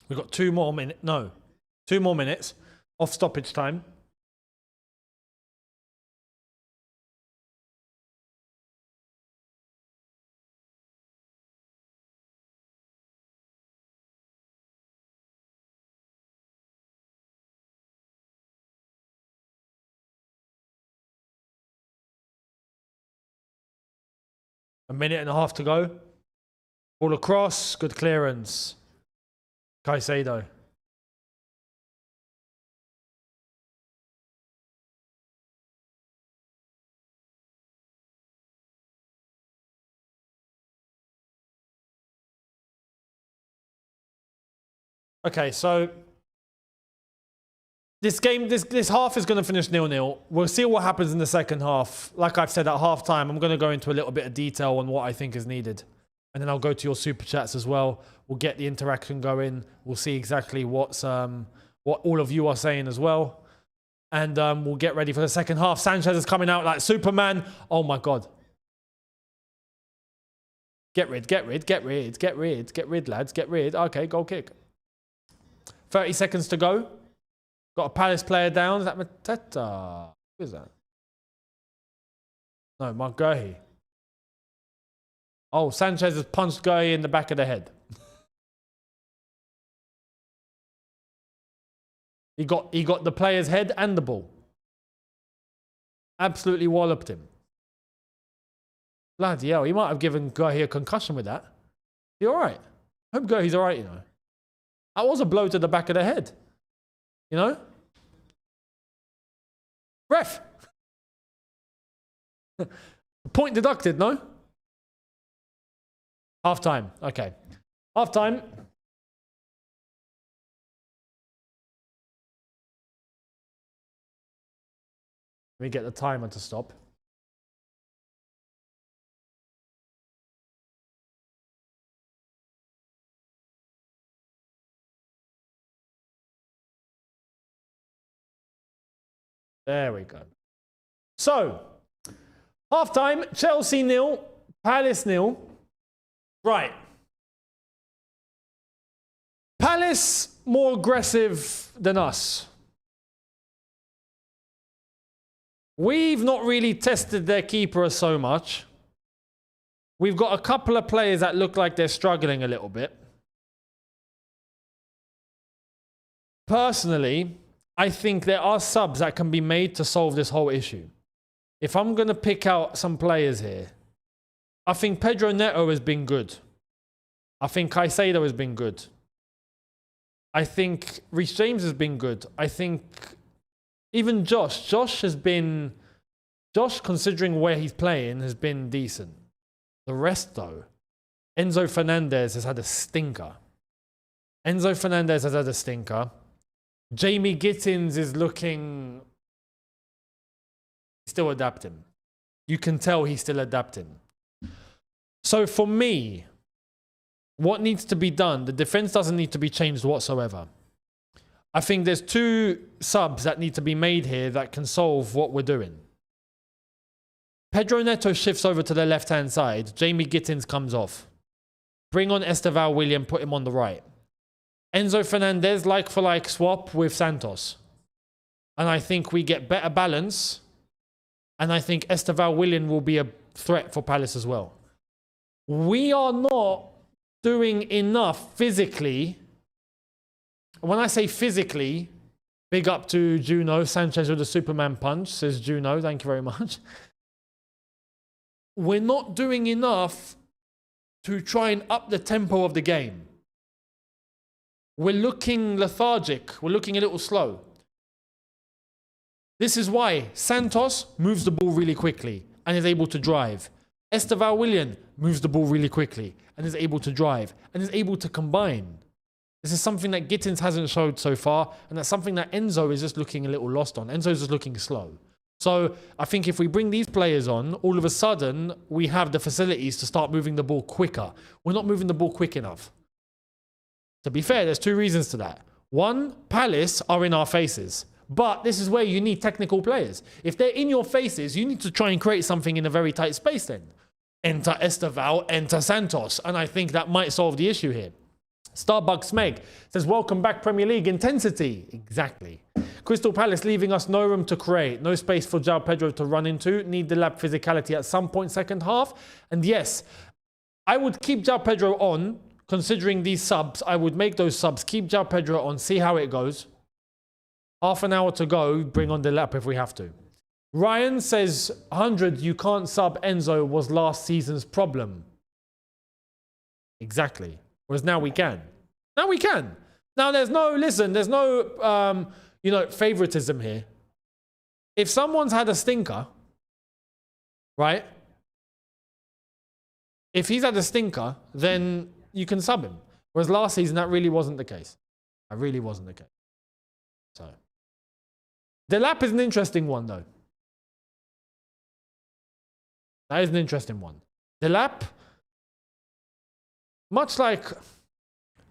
We've got 2 more minutes. No, 2 more minutes off stoppage time. A minute and a half to go. Ball across. Good clearance. Caicedo. Okay, so this game, this half is going to finish 0-0. We'll see what happens in the second half. Like I've said at half time, I'm going to go into a little bit of detail on what I think is needed. And then I'll go to your super chats as well. We'll get the interaction going. We'll see exactly what all of you are saying as well. And we'll get ready for the second half. Sanchez is coming out like Superman. Oh my God. Get rid, lads. Get rid. Okay, goal kick. 30 seconds to go. Got a Palace player down. Is that Mateta? Who is that? No, Marguerite. Oh, Sanchez has punched Guy in the back of the head. He got the player's head and the ball. Absolutely walloped him. Bloody hell, he might have given Guy a concussion with that. He alright? I hope Guy's alright, you know. That was a blow to the back of the head. You know? Ref! Point deducted, no? Half time. Okay. Half time. Let me get the timer to stop. There we go. So, half time, Chelsea 0, Palace 0. Right. Palace more aggressive than us. We've not really tested their keeper so much. We've got a couple of players that look like they're struggling a little bit. Personally, I think there are subs that can be made to solve this whole issue. If I'm going to pick out some players here, I think Pedro Neto has been good. I think Caicedo has been good. I think Reece James has been good. I think even Josh has been... Josh, considering where he's playing, has been decent. The rest, though, Enzo Fernandez has had a stinker. Jamie Gittins is looking... still adapting. You can tell he's still adapting. So for me, what needs to be done, the defense doesn't need to be changed whatsoever. I think there's 2 subs that need to be made here that can solve what we're doing. Pedro Neto shifts over to the left-hand side. Jamie Gittins comes off. Bring on Esteval William, put him on the right. Enzo Fernandez, like-for-like swap with Santos. And I think we get better balance. And I think Esteval William will be a threat for Palace as well. We are not doing enough physically. When I say physically, big up to Juno. Sanchez with the Superman punch, says Juno. Thank you very much. We're not doing enough to try and up the tempo of the game. We're looking lethargic. We're looking a little slow. This is why Santos moves the ball really quickly and is able to drive. Esteval William moves the ball really quickly and is able to drive and is able to combine. This is something that Gittins hasn't showed so far, and that's something that Enzo is just looking a little lost on. Enzo is just looking slow. So I think if we bring these players on, all of a sudden, we have the facilities to start moving the ball quicker. We're not moving the ball quick enough. To be fair, there's 2 reasons to that. One, Palace are in our faces. But this is where you need technical players. If they're in your faces, you need to try and create something in a very tight space then. Enter Esteval, enter Santos. And I think that might solve the issue here. Starbucks Meg says, welcome back Premier League intensity. Exactly. Crystal Palace leaving us no room to create. No space for João Pedro to run into. Need the lab physicality at some point second half. And yes, I would keep João Pedro on. Considering these subs, I would make those subs. Keep João Pedro on. See how it goes. Half an hour to go. Bring on the lap if we have to. Ryan says, 100, you can't sub Enzo was last season's problem. Exactly. Whereas now we can. Now we can. Now there's no, listen, there's no, favoritism here. If someone's had a stinker, right? If he's had a stinker, then you can sub him. Whereas last season, that really wasn't the case. That really wasn't the case. So, the lap is an interesting one, though. That is an interesting one. The lap, much like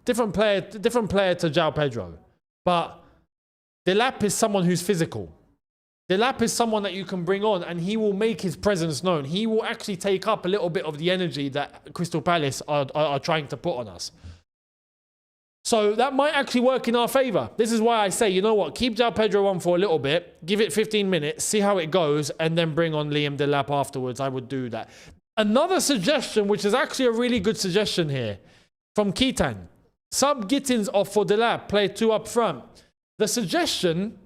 different player to João Pedro, but the lap is someone who's physical. The lap is someone that you can bring on and he will make his presence known. He will actually take up a little bit of the energy that Crystal Palace are trying to put on us. So that might actually work in our favour. This is why I say, you know what, keep João Pedro on for a little bit, give it 15 minutes, see how it goes, and then bring on Liam Delap afterwards. I would do that. Another suggestion, which is actually a really good suggestion here, from Keaton. Sub Gittins off for Delap, play 2 up front. The suggestion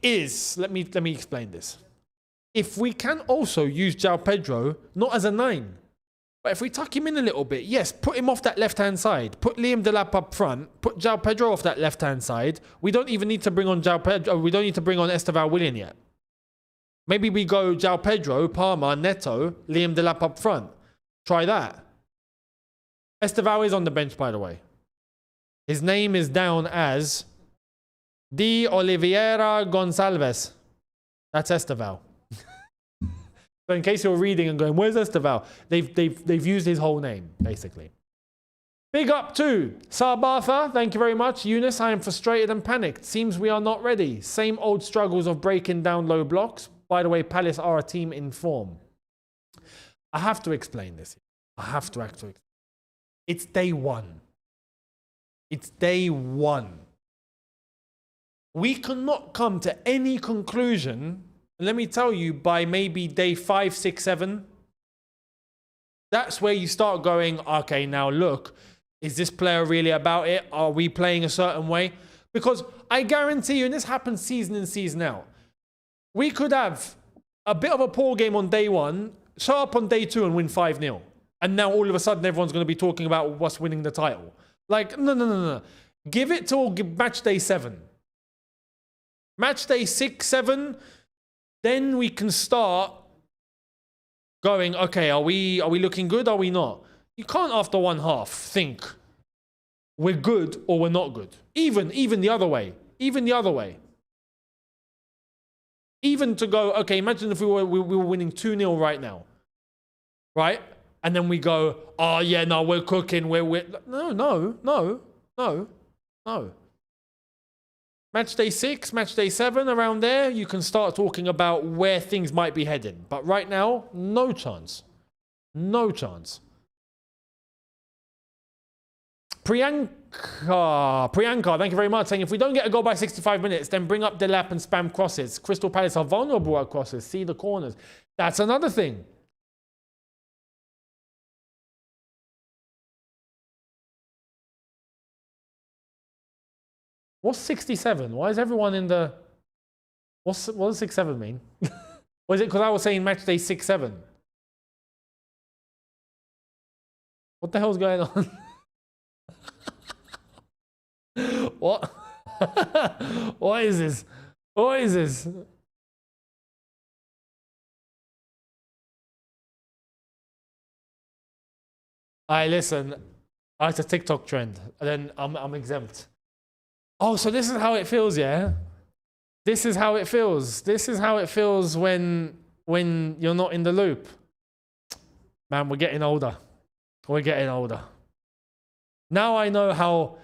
is, let me explain this. If we can also use João Pedro, not as a 9, but if we tuck him in a little bit, yes, put him off that left-hand side. Put Liam Delap up front. Put João Pedro off that left-hand side. We don't even need to bring on João Pedro. We don't need to bring on Esteval William yet. Maybe we go João Pedro, Palmer, Neto, Liam Delap up front. Try that. Esteval is on the bench, by the way. His name is down as De Oliveira Gonçalves. That's Esteval. So in case you're reading and going, where's Esteval? They've used his whole name, basically. Big up to Sarbatha. Thank you very much. Younes, I am frustrated and panicked. Seems we are not ready. Same old struggles of breaking down low blocks. By the way, Palace are a team in form. I have to explain this. I have to actually. It's day 1. It's day 1. We cannot come to any conclusion. Let me tell you, by maybe day 5, 6, 7, that's where you start going, okay, now look, is this player really about it? Are we playing a certain way? Because I guarantee you, and this happens season in, season out, we could have a bit of a poor game on day 1, show up on day 2 and win 5-0. And now all of a sudden everyone's going to be talking about what's winning the title. Like, no. Give it till match day 7. Match day 6, 7... then we can start going, okay, are we looking good? Are we not? You can't after one half think we're good or we're not good. Even the other way. Even the other way. Even to go, okay, imagine if we were winning 2-0 right now. Right? And then we go, oh yeah, no, we're cooking. No. Match day 6, match day 7, around there, you can start talking about where things might be heading. But right now, no chance. No chance. Priyanka, thank you very much, saying if we don't get a goal by 65 minutes, then bring up the lap and spam crosses. Crystal Palace are vulnerable at crosses. See the corners. That's another thing. What's 67? Why is everyone in the... What does 67 mean? Or is it because I was saying match day 6-7? What the hell's going on? What? What is this? What is this? Listen. It's a TikTok trend. And then I'm exempt. Oh, so this is how it feels, yeah? This is how it feels. This is how it feels when you're not in the loop. Man, we're getting older. We're getting older. Now I know how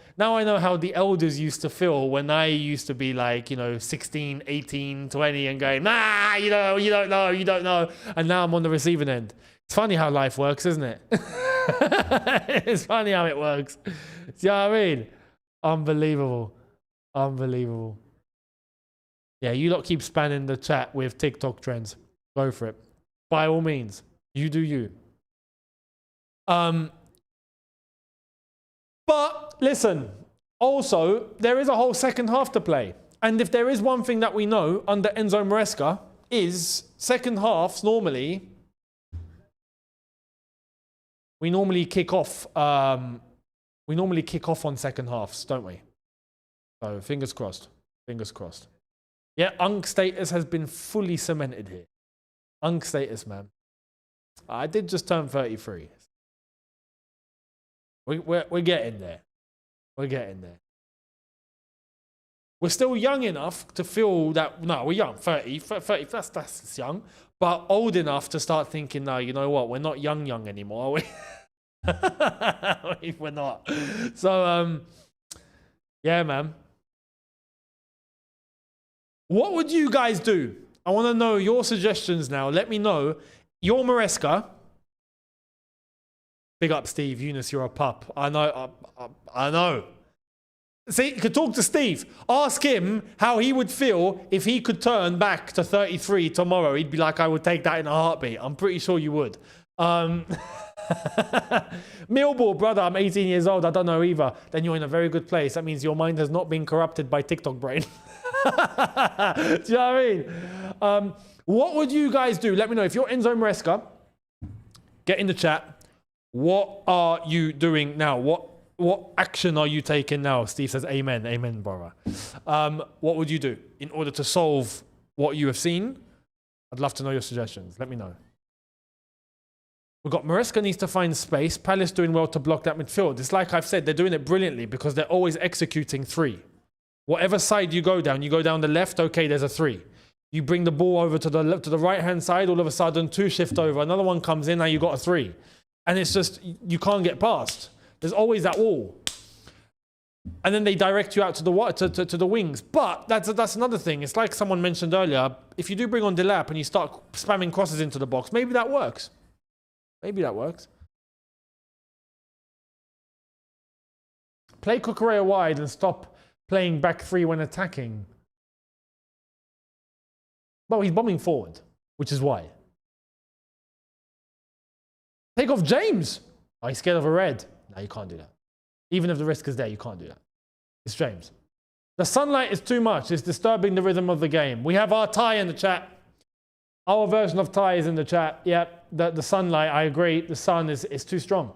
the elders used to feel when I used to be like, 16, 18, 20 and going, nah, you don't know. And now I'm on the receiving end. It's funny how life works, isn't it? It's funny how it works. Do you know what I mean? Unbelievable. Unbelievable. Yeah, you lot keep spanning the chat with TikTok trends. Go for it. By all means. You do you. But listen, also, there is a whole second half to play. And if there is one thing that we know under Enzo Maresca is second halves normally, we normally kick off on second halves, don't we? So fingers crossed. Fingers crossed. Yeah, Unk status has been fully cemented here. Unk status, man. I did just turn 33. We're getting there. We're getting there. We're still young enough to feel that, no, we're young, 30, that's young, but old enough to start thinking, no, you know what, we're not young anymore, are we? We're not. So, yeah, man. What would you guys do? I want to know your suggestions now. Let me know. Your Maresca. Big up, Steve. Younes, you're a pup. I know. I know. See, you could talk to Steve. Ask him how he would feel if he could turn back to 33 tomorrow. He'd be like, I would take that in a heartbeat. I'm pretty sure you would. Millball, brother, I'm 18 years old. I don't know either. Then you're in a very good place. That means your mind has not been corrupted by TikTok brain. Do you know what I mean? What would you guys do? Let me know. If you're Enzo Maresca, get in the chat. What are you doing now? What action are you taking now? Steve says, amen. Amen, brother. What would you do in order to solve what you have seen? I'd love to know your suggestions. Let me know. We've got Maresca needs to find space. Palace doing well to block that midfield. It's like I've said, they're doing it brilliantly because they're always executing 3. Whatever side you go down the left, okay, there's a 3. You bring the ball over to the right-hand side, all of a sudden 2 shift over. Another one comes in, now you got a 3. And it's just, you can't get past. There's always that wall. And then they direct you out to the wings. But that's another thing. It's like someone mentioned earlier. If you do bring on Delap and you start spamming crosses into the box, maybe that works. Maybe that works. Play Cucurella wide and stop playing back 3 when attacking. Well, he's bombing forward, which is why. Take off James. Oh, he's scared of a red. No, you can't do that. Even if the risk is there, you can't do that. It's James. The sunlight is too much. It's disturbing the rhythm of the game. We have our tie in the chat. Our version of tie is in the chat. Yeah, the sunlight, I agree. The sun is too strong.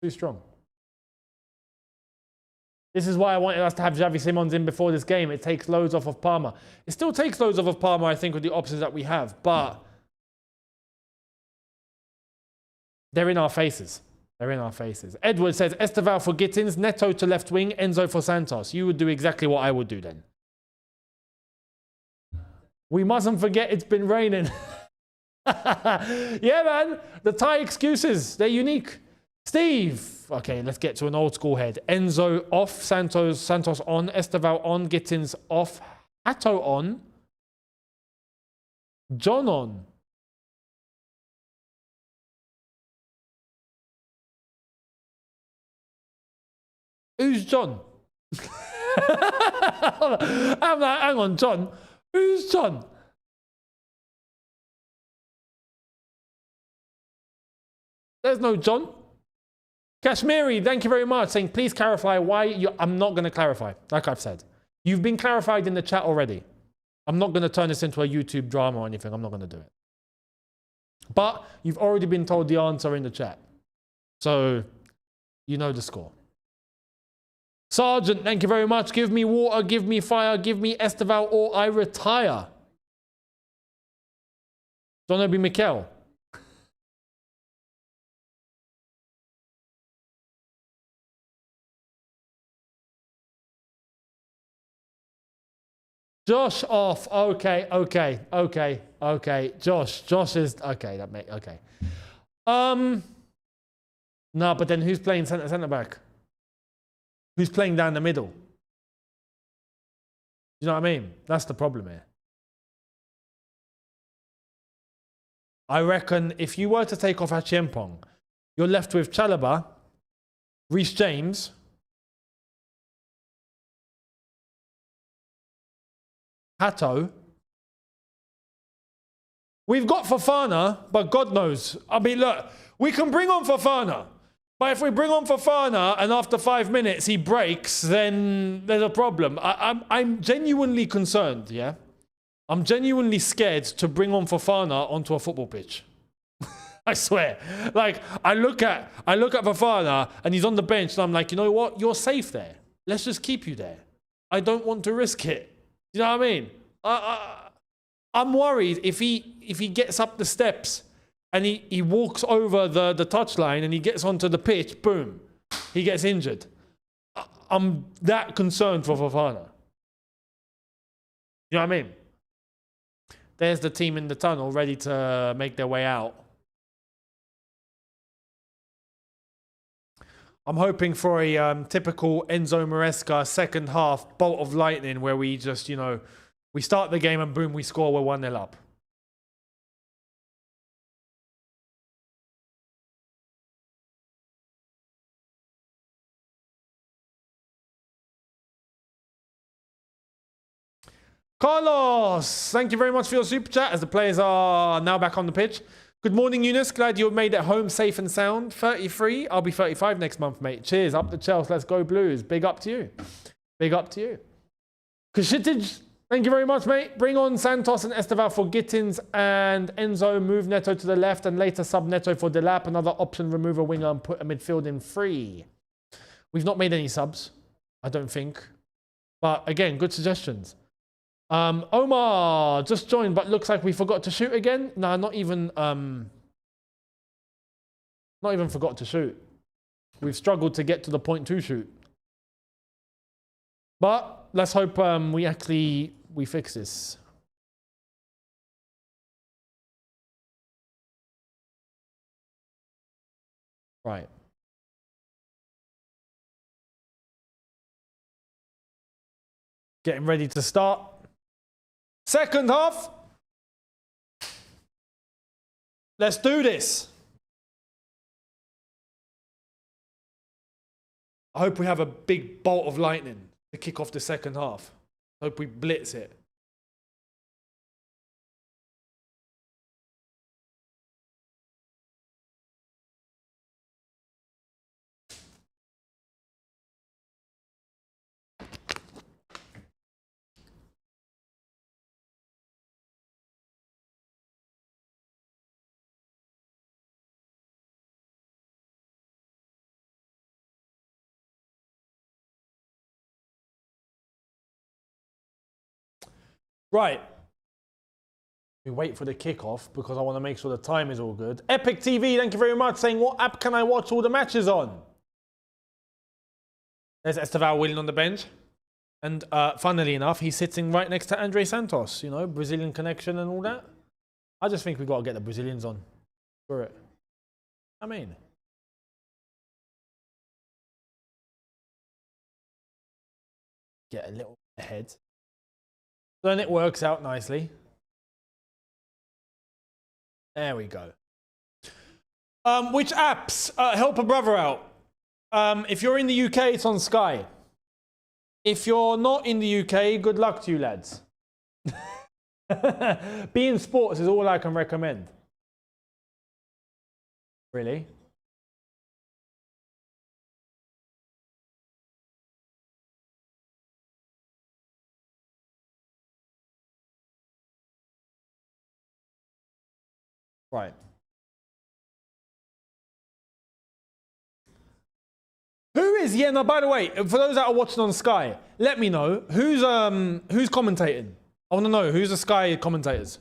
Too strong. This is why I wanted us to have Xavi Simons in before this game. It takes loads off of Palmer. It still takes loads off of Palmer, I think, with the options that we have. But They're in our faces. They're in our faces. Edward says, Esteval for Gittins, Neto to left wing, Enzo for Santos. You would do exactly what I would do then. We mustn't forget it's been raining. Yeah, man. The Thai excuses, they're unique. Steve. Okay, let's get to an old school head. Enzo off, Santos on, Esteval on, Gittins off, Hato on, John on. Who's John? I'm like, hang on, John. Who's John? There's no John. Kashmiri, thank you very much. Saying, please clarify why you... I'm not going to clarify, like I've said. You've been clarified in the chat already. I'm not going to turn this into a YouTube drama or anything. I'm not going to do it. But you've already been told the answer in the chat. So, you know the score. Sergeant, thank you very much. Give me water, give me fire, give me Esteval, or I retire. Don't know, be Mikel. Josh off. Okay. Josh is okay. That make okay. No, but then who's playing centre back? Who's playing down the middle? You know what I mean? That's the problem here. I reckon if you were to take off Achiempong, you're left with Chalobah, Reece James, Hato. We've got Fofana, but God knows. I mean, look, we can bring on Fofana. But if we bring on Fofana and after 5 minutes he breaks, then there's a problem. I'm genuinely concerned, yeah? I'm genuinely scared to bring on Fofana onto a football pitch. I swear. Like, I look at Fofana and he's on the bench and I'm like, you know what? You're safe there. Let's just keep you there. I don't want to risk it. You know what I mean? I'm worried if he gets up the steps and he walks over the touchline and he gets onto the pitch, boom, he gets injured. I'm that concerned for Fofana. You know what I mean? There's the team in the tunnel ready to make their way out. I'm hoping for a typical Enzo Maresca second half bolt of lightning where we just, you know, we start the game and boom, we score, we're 1-0 up. Carlos, thank you very much for your super chat as the players are now back on the pitch. Good morning, Younes. Glad you made it home safe and sound. 33. I'll be 35 next month, mate. Cheers. Up the Chelsea. Let's go Blues. Big up to you. Big up to you. Kashitage, thank you very much, mate. Bring on Santos and Esteval for Gittins and Enzo. Move Neto to the left and later sub Neto for Delap. Another option, remove a winger and put a midfield in free. We've not made any subs, I don't think. But again, good suggestions. Omar just joined, but looks like we forgot to shoot again. No, not even forgot to shoot. We've struggled to get to the point to shoot. But let's hope we fix this. Right. Getting ready to start. Second half. Let's do this. I hope we have a big bolt of lightning to kick off the second half. I hope we blitz it. Right. We wait for the kickoff because I want to make sure the time is all good. Epic TV, thank you very much, saying, what app can I watch all the matches on? There's Estevão Willian on the bench. And funnily enough, he's sitting right next to Andre Santos, you know, Brazilian connection and all that. I just think we've got to get the Brazilians on. Screw it. I mean. Get a little ahead. Then it works out nicely. There we go. Which apps help a brother out? If you're in the UK, it's on Sky. If you're not in the UK, good luck to you, lads. Being Sports is all I can recommend. Really? Right. Who is, yeah, no, by the way, for those that are watching on Sky, let me know, who's commentating? I want to know, who's the Sky commentators?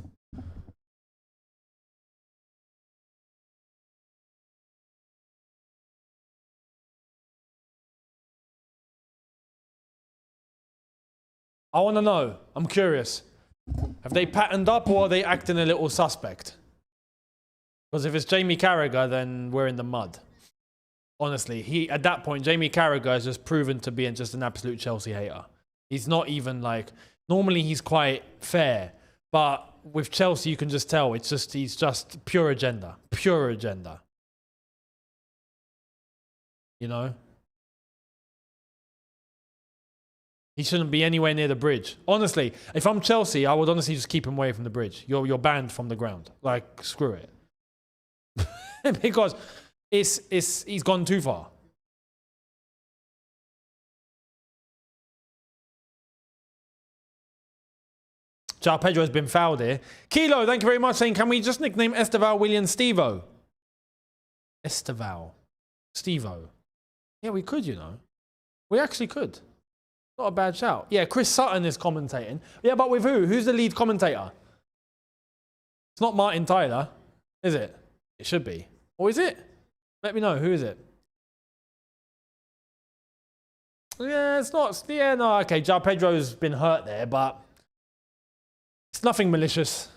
I want to know, I'm curious. Have they patterned up or are they acting a little suspect? Because if it's Jamie Carragher, then we're in the mud. Honestly, at that point, Jamie Carragher has just proven to be just an absolute Chelsea hater. He's not even like, normally he's quite fair, but with Chelsea, you can just tell he's just pure agenda, pure agenda. You know? He shouldn't be anywhere near the bridge. Honestly, if I'm Chelsea, I would honestly just keep him away from the bridge. You're banned from the ground. Like, screw it. Because he's gone too far. João Pedro has been fouled here. Kilo, thank you very much, saying, can we just nickname Estevão Willian Stevo? Estevão. Stevo. Yeah, we could, you know. We actually could. Not a bad shout. Yeah, Chris Sutton is commentating. Yeah, but with who? Who's the lead commentator? It's not Martin Tyler, is it? It should be. Or is it? Let me know. Who is it? Yeah, it's not. Yeah, no, okay. João Pedro's been hurt there, but it's nothing malicious.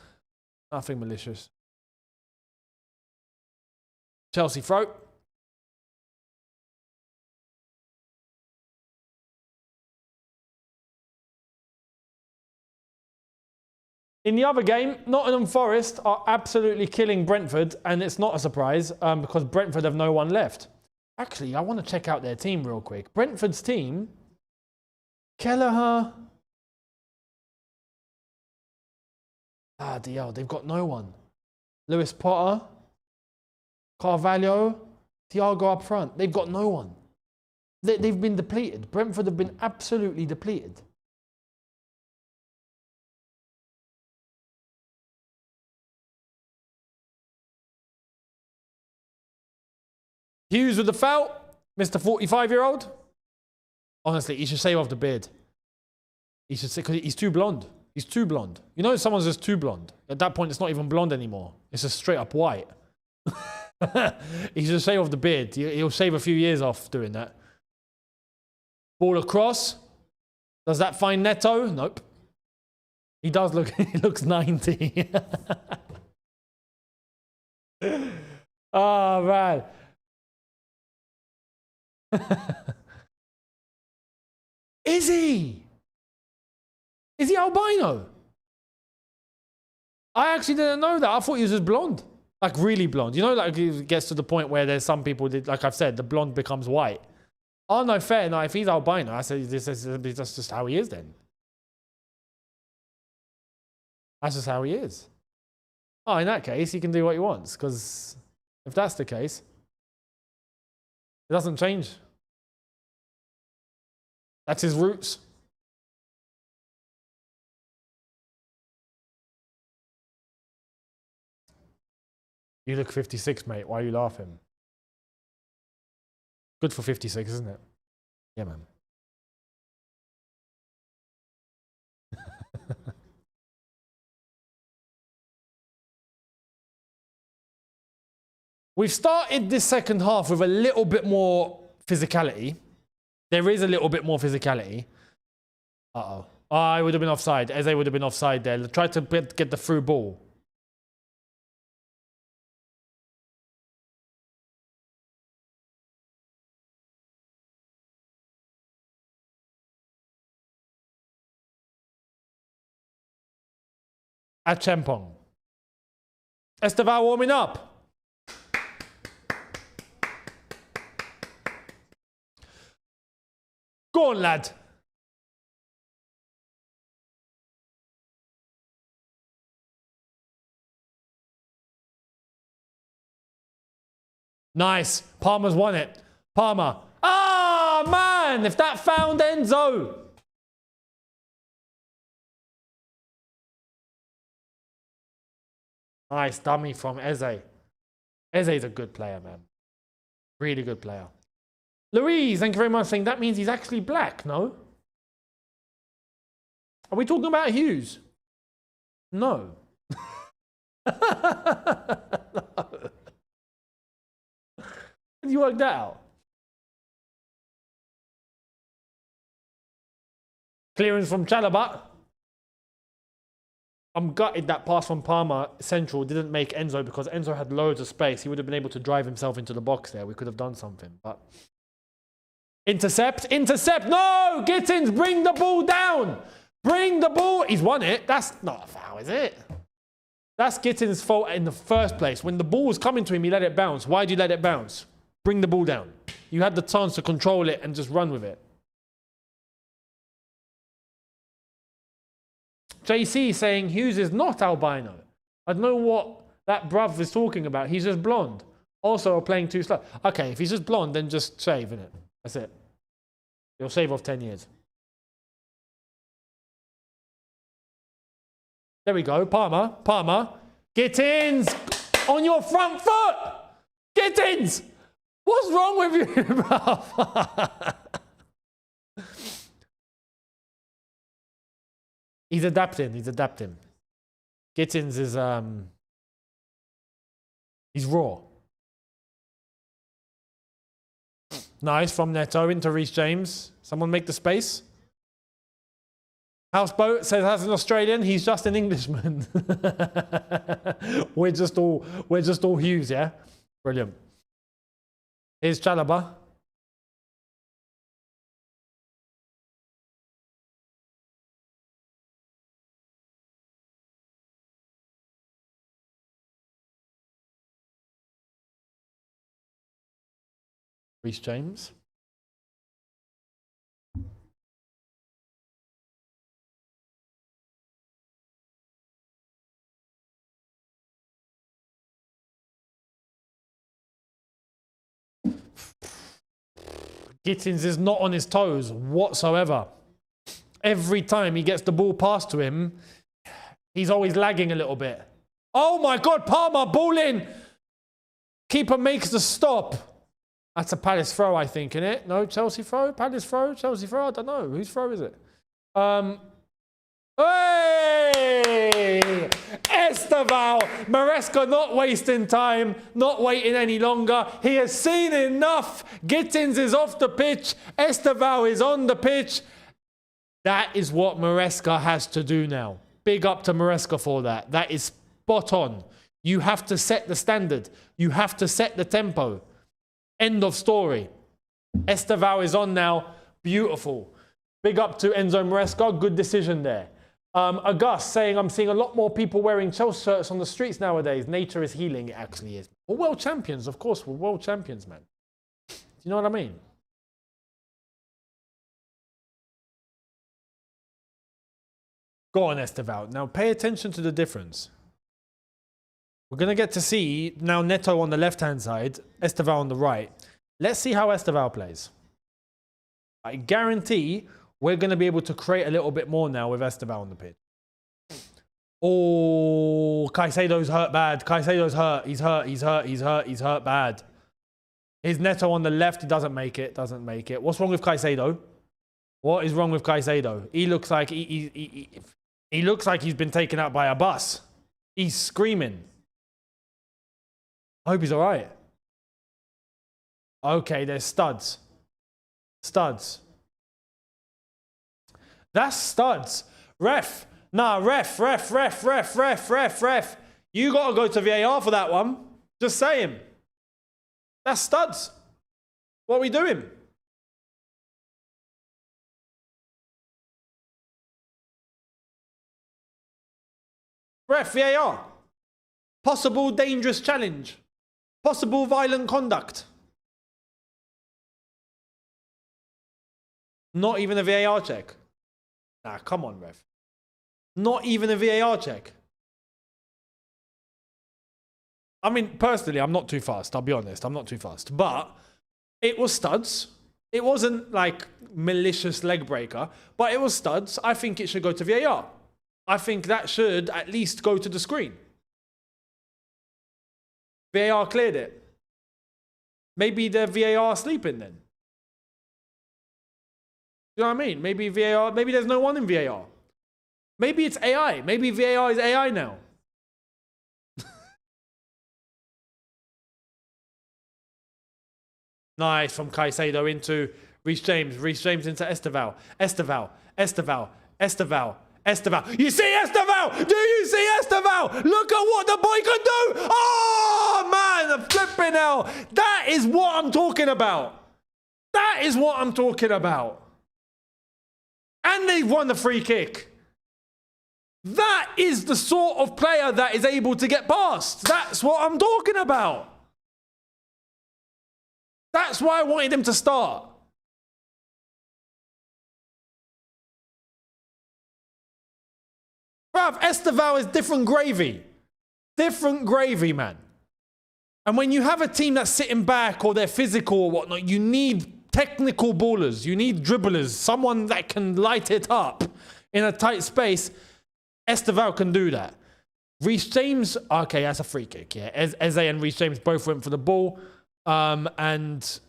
Nothing malicious. Chelsea throw. In the other game, Nottingham Forest are absolutely killing Brentford, and it's not a surprise because Brentford have no one left. Actually, I want to check out their team real quick. Brentford's team, Kelleher. Ah, DL, they've got no one. Lewis Potter, Carvalho, Thiago up front. They've got no one. They've been depleted. Brentford have been absolutely depleted. Hughes with the foul, Mr. 45-year-old. Honestly, he should shave off the beard. He should say, because he's too blonde. He's too blonde. You know, if someone's just too blonde. At that point, it's not even blonde anymore. It's just straight up white. He should shave off the beard. He'll shave a few years off doing that. Ball across. Does that find Neto? Nope. He does look, he looks 90. Oh, man. Is he? Is he albino? I actually didn't know that. I thought he was just blonde. Like really blonde. You know, like it gets to the point where there's some people that, like I've said, the blonde becomes white. Oh no, fair. No, if he's albino, I say that's just how he is then. That's just how he is. Oh, in that case, he can do what he wants, because if that's the case, it doesn't change. That's his roots. You look 56, mate. Why are you laughing? Good for 56, isn't it? Yeah, man. We've started this second half with a little bit more physicality. There is a little bit more physicality. Uh-oh. Oh, I would have been offside. Eze would have been offside there. Try to get the through ball. Achempong. Esteval warming up. Go on, lad. Nice. Palmer's won it. Palmer. Ah, man. If that found Enzo. Nice dummy from Eze. Eze's a good player, man. Really good player. Louise, thank you very much, saying that means he's actually black, no? Are we talking about Hughes? No. No. Did you work that out? Clearance from Chalobah. I'm gutted that pass from Palmer central didn't make Enzo, because Enzo had loads of space. He would have been able to drive himself into the box there. We could have done something, but... Intercept, intercept. No! Gittins, bring the ball down. Bring the ball. He's won it. That's not a foul, is it? That's Gittins' fault in the first place. When the ball was coming to him, he let it bounce. Why did you let it bounce? Bring the ball down. You had the chance to control it and just run with it. JC saying Hughes is not albino. I don't know what that bruv is talking about. He's just blonde. Also playing too slow. Okay, if he's just blonde, then just shave, innit? That's it. You'll shave off 10 years. There we go. Palmer. Palmer. Gittins! On your front foot! Gittins! What's wrong with you, bruv? He's adapting. He's adapting. Gittins is he's raw. Nice from Neto into Reece James. Someone make the space. Houseboat says as an Australian, he's just an Englishman. we're just all Hughes, yeah? Brilliant. Here's Chalobah. Reece James. Gittins is not on his toes whatsoever. Every time he gets the ball passed to him, he's always lagging a little bit. Oh my God, Palmer, ball in. Keeper makes the stop. That's a Palace throw, I think, isn't it? No, Chelsea throw? Palace throw? Chelsea throw? I don't know. Whose throw is it? Hey! Esteval! Maresca not wasting time, not waiting any longer. He has seen enough. Gittins is off the pitch. Esteval is on the pitch. That is what Maresca has to do now. Big up to Maresca for that. That is spot on. You have to set the standard. You have to set the tempo. End of story. Esteval is on now. Beautiful. Big up to Enzo Maresca. Good decision there. August saying, I'm seeing a lot more people wearing Chelsea shirts on the streets nowadays. Nature is healing. It actually is. We're world champions, of course. We're world champions, man. Do you know what I mean? Go on, Esteval. Now pay attention to the difference. We're going to get to see now Neto on the left-hand side, Esteval on the right. Let's see how Esteval plays. I guarantee we're going to be able to create a little bit more now with Esteval on the pitch. Oh, Caicedo's hurt bad. Caicedo's hurt. He's hurt. He's hurt. He's hurt. He's hurt bad. Here's Neto on the left. He doesn't make it. Doesn't make it. What's wrong with Caicedo? What is wrong with Caicedo? He looks like he looks like he's been taken out by a bus. He's screaming. I hope he's all right. Okay, there's studs. Studs. That's studs. Ref. Nah, ref. You got to go to VAR for that one. Just saying. That's studs. What are we doing? Ref, VAR. Possible dangerous challenge. Possible violent conduct. Not even a VAR check. Nah, come on, ref. Not even a VAR check. I mean, personally, I'm not too fast. I'll be honest. I'm not too fast. But it was studs. It wasn't like malicious leg breaker, but it was studs. I think it should go to VAR. I think that should at least go to the screen. VAR cleared it. Maybe the VAR sleeping then. You know what I mean? Maybe VAR, maybe there's no one in VAR. Maybe it's AI. Maybe VAR is AI now. Nice from Caicedo into Reece James. Reece James into Esteval. Esteval. You see Esteval? Do you see Esteval? Look at what the boy can do. Oh, man, the flipping hell. That is what I'm talking about. That is what I'm talking about. And they've won the free kick. That is the sort of player that is able to get past. That's what I'm talking about. That's why I wanted him to start. Bruv, Esteval is different gravy. Different gravy, man. And when you have a team that's sitting back or they're physical or whatnot, you need technical ballers. You need dribblers. Someone that can light it up in a tight space. Esteval can do that. Reece James, okay, that's a free kick, yeah. Eze and Reece James both went for the ball. And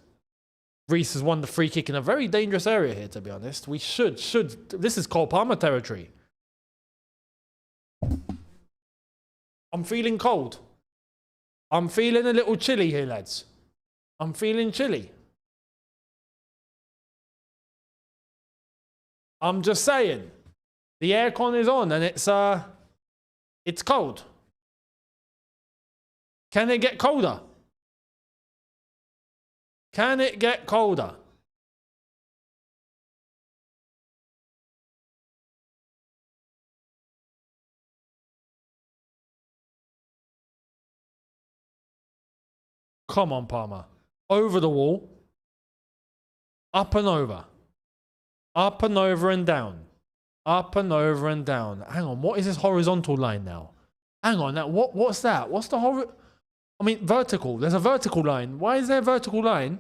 Reece has won the free kick in a very dangerous area here, to be honest. We should. This is Cole Palmer territory. I'm feeling cold. I'm feeling a little chilly here, lads. I'm feeling chilly. I'm just saying. The aircon is on and it's cold. Can it get colder? Can it get colder? Come on, Palmer. Over the wall. Up and over. Up and over and down. Up and over and down. Hang on, what is this horizontal line now? Hang on, now what's that? What's the I mean, vertical. There's a vertical line. Why is there a vertical line?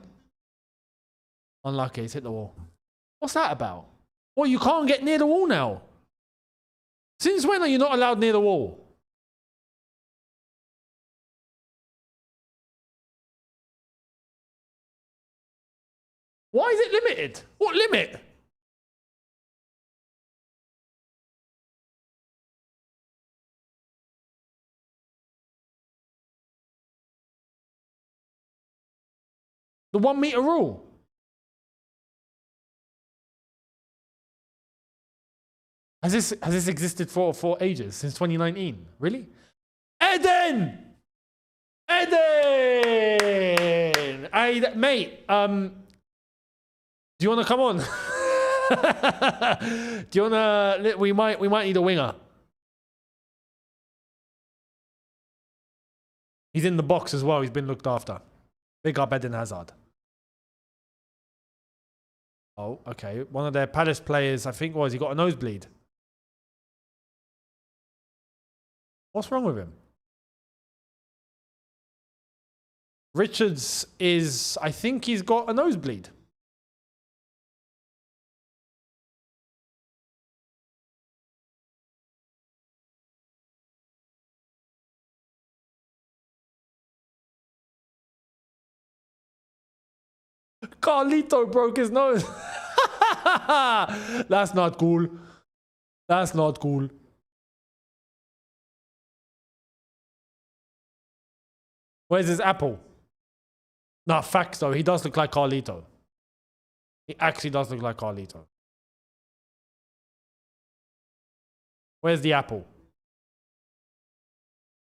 Unlucky, it's hit the wall. What's that about? Well, you can't get near the wall now. Since when are you not allowed near the wall? Why is it limited? What limit? The 1 meter rule. Has this existed for ages, since 2019? Really? Eden! Hey, mate, do you want to come on? Do you want to... We might need a winger. He's in the box as well. He's been looked after. Big up Eden Hazard. Oh, okay. One of their Palace players, I think, he got a nosebleed. What's wrong with him? Richards is... I think he's got a nosebleed. Carlito broke his nose. That's not cool. That's not cool. Where's his apple? Nah, facts though. He does look like Carlito. He actually does look like Carlito. Where's the apple?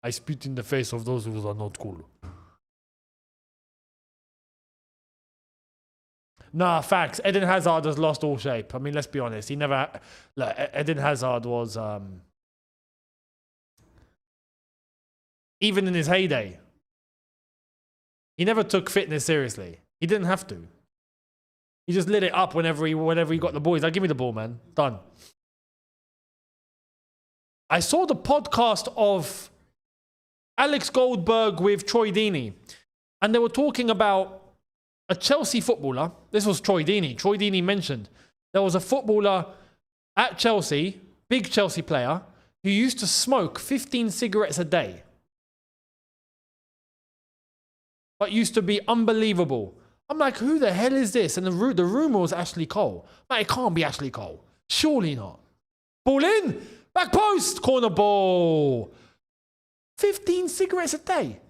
I spit in the face of those who are not cool. Nah, facts. Eden Hazard has lost all shape. I mean, let's be honest. He never... Look, Eden Hazard was... even in his heyday, he never took fitness seriously. He didn't have to. He just lit it up whenever he got the ball. He's like, give me the ball, man. Done. I saw the podcast of Alex Goldberg with Troy Deeney, and they were talking about a Chelsea footballer. This was Troy Deeney. Troy Deeney mentioned there was a footballer at Chelsea, big Chelsea player, who used to smoke 15 cigarettes a day. But used to be unbelievable. I'm like, who the hell is this? And the rumor was Ashley Cole. Like, it can't be Ashley Cole. Surely not. Ball in. Back post. Corner ball. 15 cigarettes a day.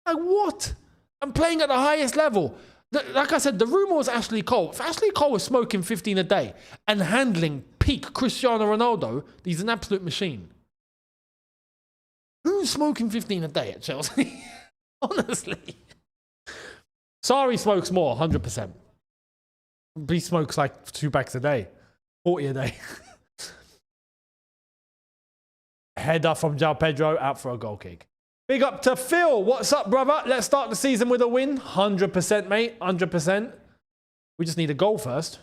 Like, what? I'm playing at the highest level. Like I said, the rumor was Ashley Cole. If Ashley Cole was smoking 15 a day and handling peak Cristiano Ronaldo, he's an absolute machine. Who's smoking 15 a day at Chelsea? Honestly. Sarri smokes more, 100%. He smokes like 2 packs a day. 40 a day. Header from João Pedro, out for a goal kick. Big up to Phil. What's up, brother? Let's start the season with a win. 100%, mate. 100%. We just need a goal first.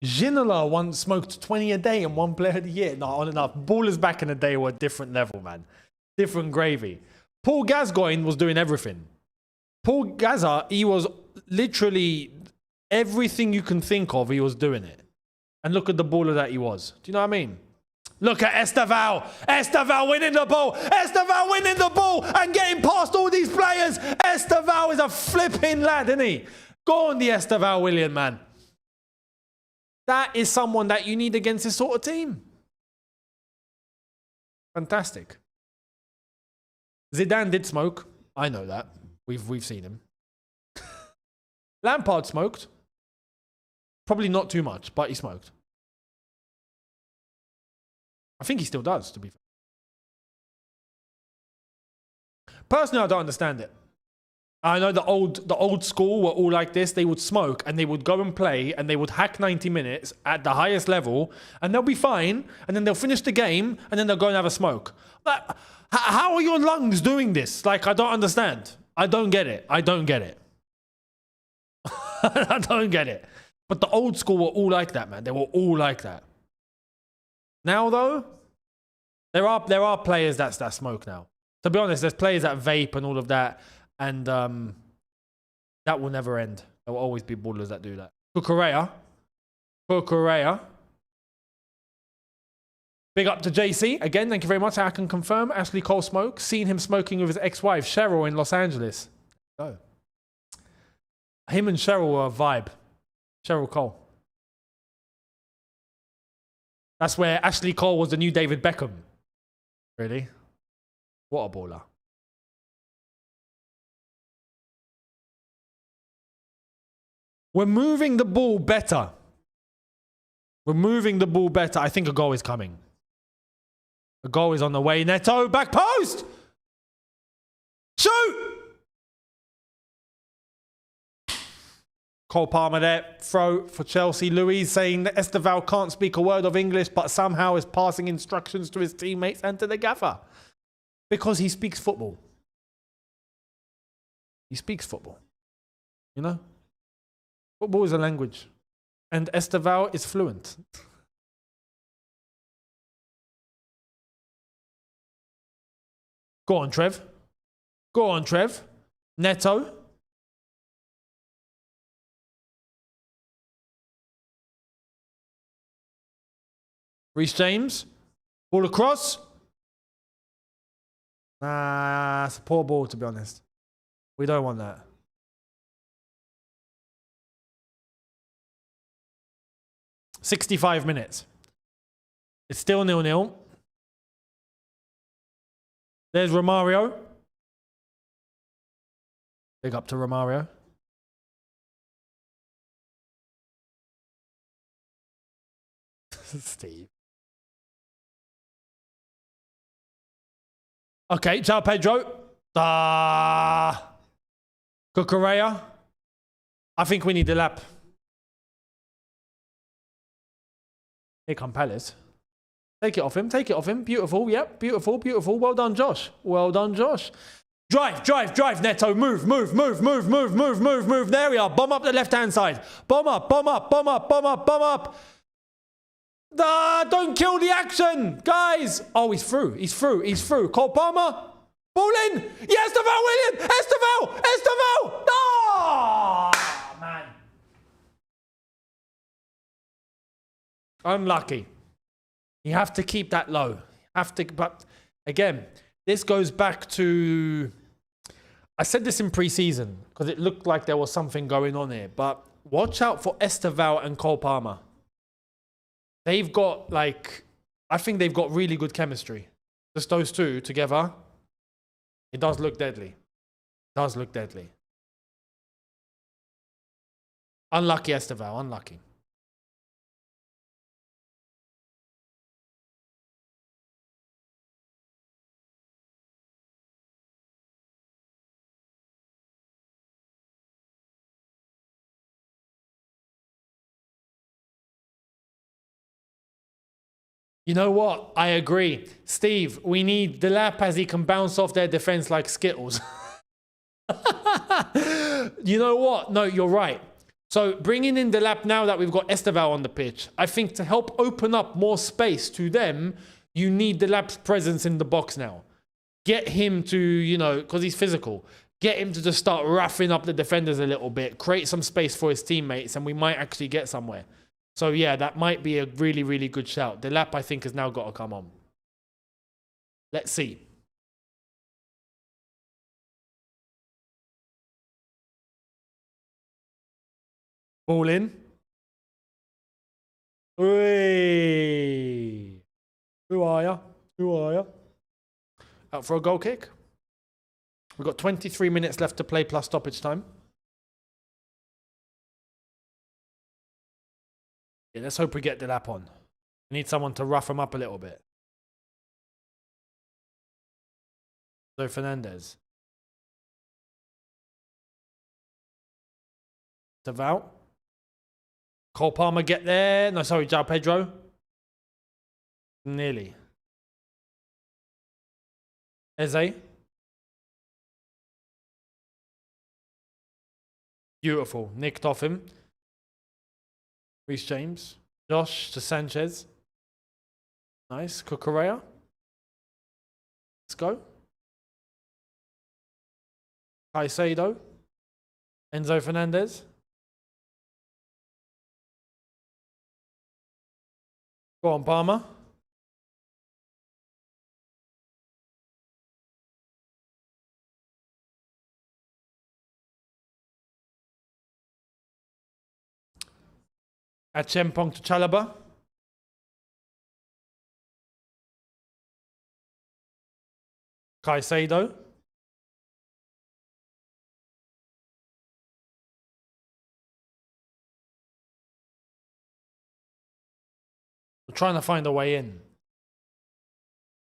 Ginola once smoked 20 a day and won Player of the Year. No, on enough. Ballers back in the day were a different level, man. Different gravy. Paul Gascoigne was doing everything. Paul Gaza, he was literally everything you can think of, he was doing it. And look at the baller that he was. Do you know what I mean? Look at Esteval. Esteval winning the ball. Esteval winning the ball and getting past all these players. Esteval is a flipping lad, isn't he? Go on the Esteval William, man. That is someone that you need against this sort of team. Fantastic. Zidane did smoke. I know that. We've seen him. Lampard smoked. Probably not too much, but he smoked. I think he still does, to be fair. Personally, I don't understand it. I know the old school were all like this. They would smoke and they would go and play and they would hack 90 minutes at the highest level and they'll be fine and then they'll finish the game and then they'll go and have a smoke. Like, how are your lungs doing this? Like, I don't understand. I don't get it. I don't get it. I don't get it. But the old school were all like that, man. They were all like that. Now, though, there are players that smoke now. To be honest, there's players that vape and all of that. And that will never end. There will always be ballers that do that. Cucurella. Big up to JC. Again, thank you very much. I can confirm Ashley Cole smokes. Seen him smoking with his ex-wife, Cheryl, in Los Angeles. Oh. Him and Cheryl were a vibe. Cheryl Cole. That's where Ashley Cole was the new David Beckham. Really? What a baller. We're moving the ball better. We're moving the ball better. I think a goal is coming. A goal is on the way. Neto, back post! Shoot! Cole Palmer there. Throw for Chelsea. Louise saying that Esteval can't speak a word of English, but somehow is passing instructions to his teammates and to the gaffer. Because he speaks football. He speaks football. You know? Football is a language. And Esteval is fluent. Go on, Trev. Go on, Trev. Neto. Reece James. Ball across. Nah, it's a poor ball, to be honest. We don't want that. "65 minutes. It's still 0-0. There's Romario. Big up to Romario. Steve. Okay, João Pedro. Cucurella. I think we need the lap. Here come Palace. Take it off him. Take it off him. Beautiful. Yep. Beautiful. Beautiful. Well done, Josh. Well done, Josh. Drive, drive, drive, Neto. Move, move, move, move, move, move, move, move. There we are. Bomb up the left-hand side. Bomb up, bomb up, bomb up, bomb up, bomb up. Don't kill the action, guys. Oh, he's through. He's through. He's through. Cole Palmer. Ball in. Yes, Esteval, William. Esteval. Esteval. Oh, man. Unlucky. You have to keep that low. But again, this goes back to, I said this in pre-season because it looked like there was something going on here, but watch out for Esteval and Cole Palmer. They've got I think they've got really good chemistry. Just those two together, it does look deadly. It does look deadly. Unlucky Esteval, unlucky. You know what? I agree. Steve, we need the lap as he can bounce off their defense like Skittles. You know what? No, you're right. So bringing in the lap now that we've got Esteval on the pitch, I think to help open up more space to them, you need the lap's presence in the box now. Get him to, because he's physical, get him to just start roughing up the defenders a little bit, create some space for his teammates, and we might actually get somewhere. So, yeah, that might be a really, really good shout. The lap, I think, has now got to come on. Let's see. Ball in. Oi. Who are ya? Who are ya? Out for a goal kick. We've got 23 minutes left to play plus stoppage time. Yeah, let's hope we get the lap on. We need someone to rough him up a little bit. So Fernandez. Devout. Cole Palmer get there. No, sorry, João Pedro. Nearly. Eze. Beautiful. Nicked off him. Reece James. Josh to Sanchez. Nice. Cucurella. Let's go. Caicedo. Enzo Fernandez. Go on, Palmer. Achempong to Chalaba. Caicedo. We're trying to find a way in.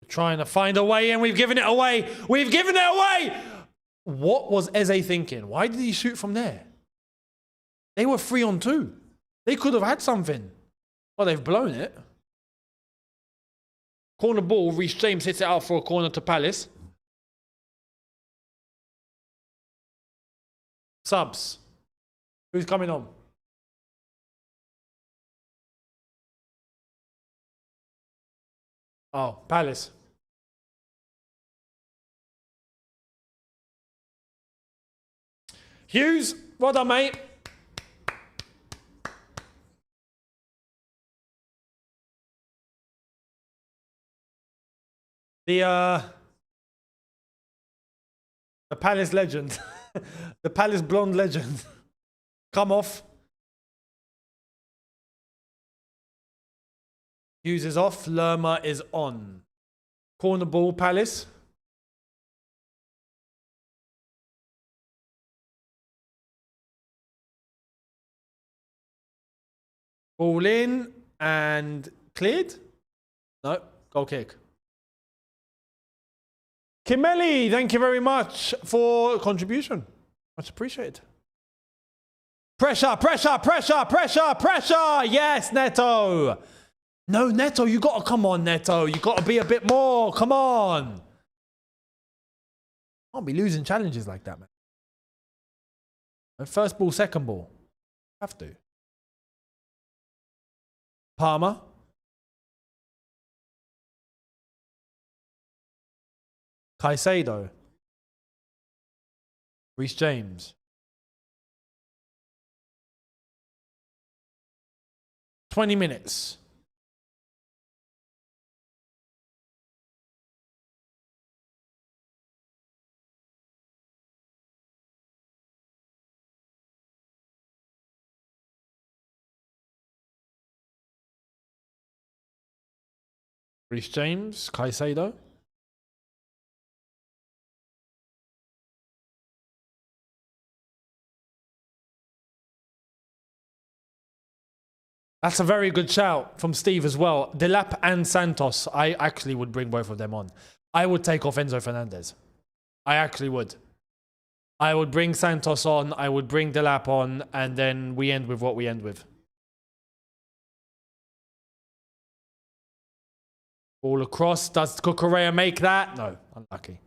We're trying to find a way in. We've given it away. We've given it away. What was Eze thinking? Why did he shoot from there? They were 3-on-2. They could have had something. Oh, they've blown it. Corner ball. Reece James hits it out for a corner to Palace. Subs. Who's coming on? Oh, Palace. Hughes, well done, mate. The Palace legend. The Palace blonde legend. Come off. Hughes is off. Lerma is on. Corner ball, Palace. Ball in and cleared. No, goal kick. Kimeli, thank you very much for contribution. Much appreciated. Pressure, pressure, pressure, pressure, pressure. Yes, Neto. No, Neto, you got to come on, Neto. You got to be a bit more. Come on. Can't be losing challenges like that, man. First ball, second ball. Have to. Palmer. Caicedo. Reece James. 20 minutes. Reece James, Caicedo. That's a very good shout from Steve as well. Delap and Santos, I actually would bring both of them on. I would take off Enzo Fernandez. I actually would. I would bring Santos on, I would bring Delap on, and then we end with what we end with. All across. Does Cucurella make that? No, unlucky.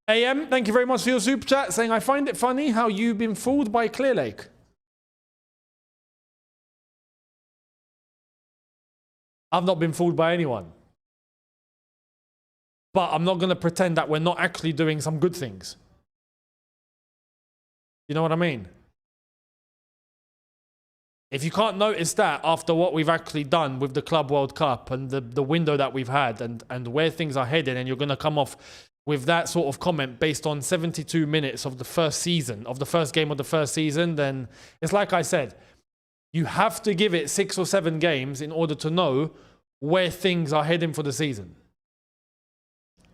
AM, thank you very much for your super chat, saying, I find it funny how you've been fooled by Clear Lake. I've not been fooled by anyone. But I'm not going to pretend that we're not actually doing some good things. You know what I mean? If you can't notice that after what we've actually done with the Club World Cup and the window that we've had and where things are headed, and you're going to come off with that sort of comment based on 72 minutes of the first season, of the first game of the first season, then it's like I said, you have to give it 6 or 7 games in order to know where things are heading for the season.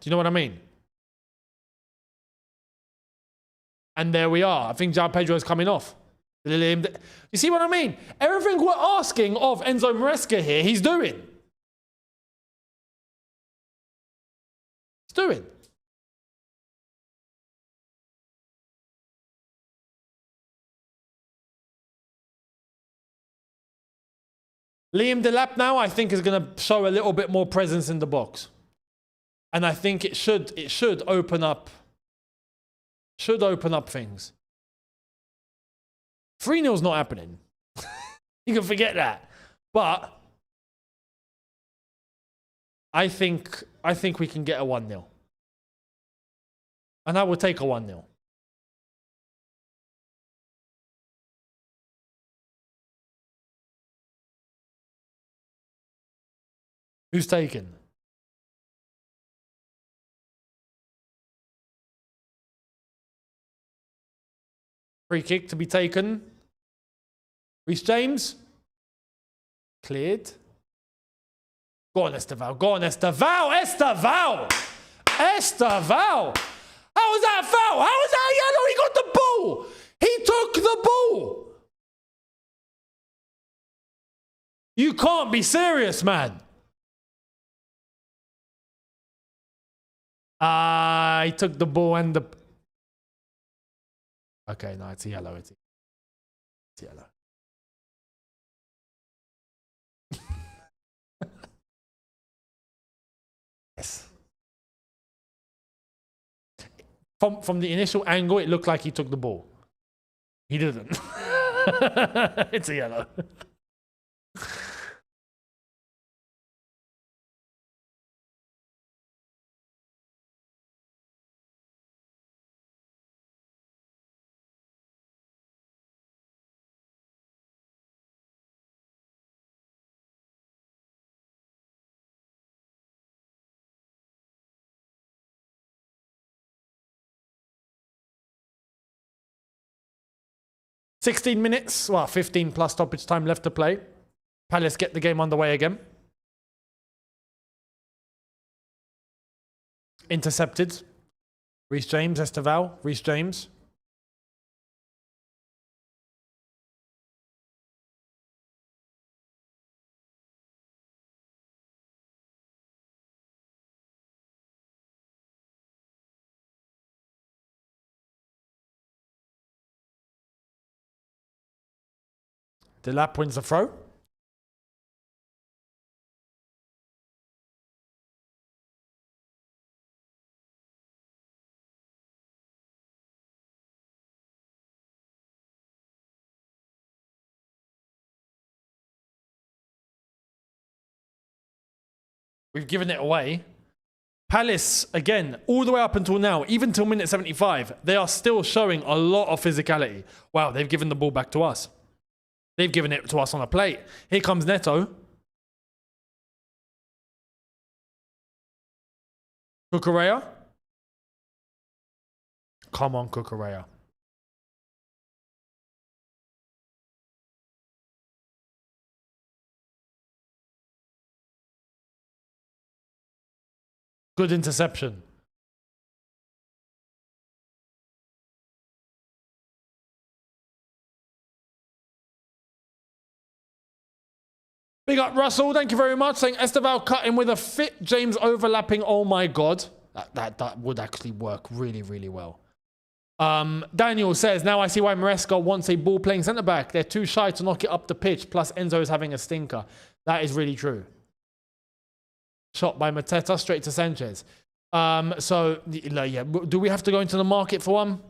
Do you know what I mean? And there we are. I think João Pedro is coming off. You see what I mean? Everything we're asking of Enzo Maresca here, he's doing. He's doing. Liam Delap now, I think, is going to show a little bit more presence in the box. And I think it should open up things. 3-0's not happening. You can forget that. But I think we can get a 1-0. And I will take a 1-0. Who's taken? Free kick to be taken. Reece James. Cleared. Go on, Esteval. Go on, Esteval. Esteval. Esteval. How was that foul? How was that yellow? He got the ball. He took the ball. You can't be serious, man. He took the ball and the... Okay, no, it's a yellow. It's yellow. Yes. From the initial angle, it looked like he took the ball. He didn't. It's a yellow. 16 minutes, well, 15 plus stoppage time left to play. Palace get the game underway again. Intercepted. Reece James, Esteval, Reece James. Delap wins the throw. We've given it away. Palace, again, all the way up until now, even till minute 75, they are still showing a lot of physicality. Wow, they've given the ball back to us. They've given it to us on a plate. Here comes Neto. Cucurella. Come on, Cucurella. Good interception. Big up Russell, thank you very much. Saying Esteval cutting with a fit, James overlapping. Oh my God. That would actually work really, really well. Daniel says, now I see why Maresca wants a ball-playing centre-back. They're too shy to knock it up the pitch, plus Enzo is having a stinker. That is really true. Shot by Mateta, straight to Sanchez. So, yeah, do we have to go into the market for one?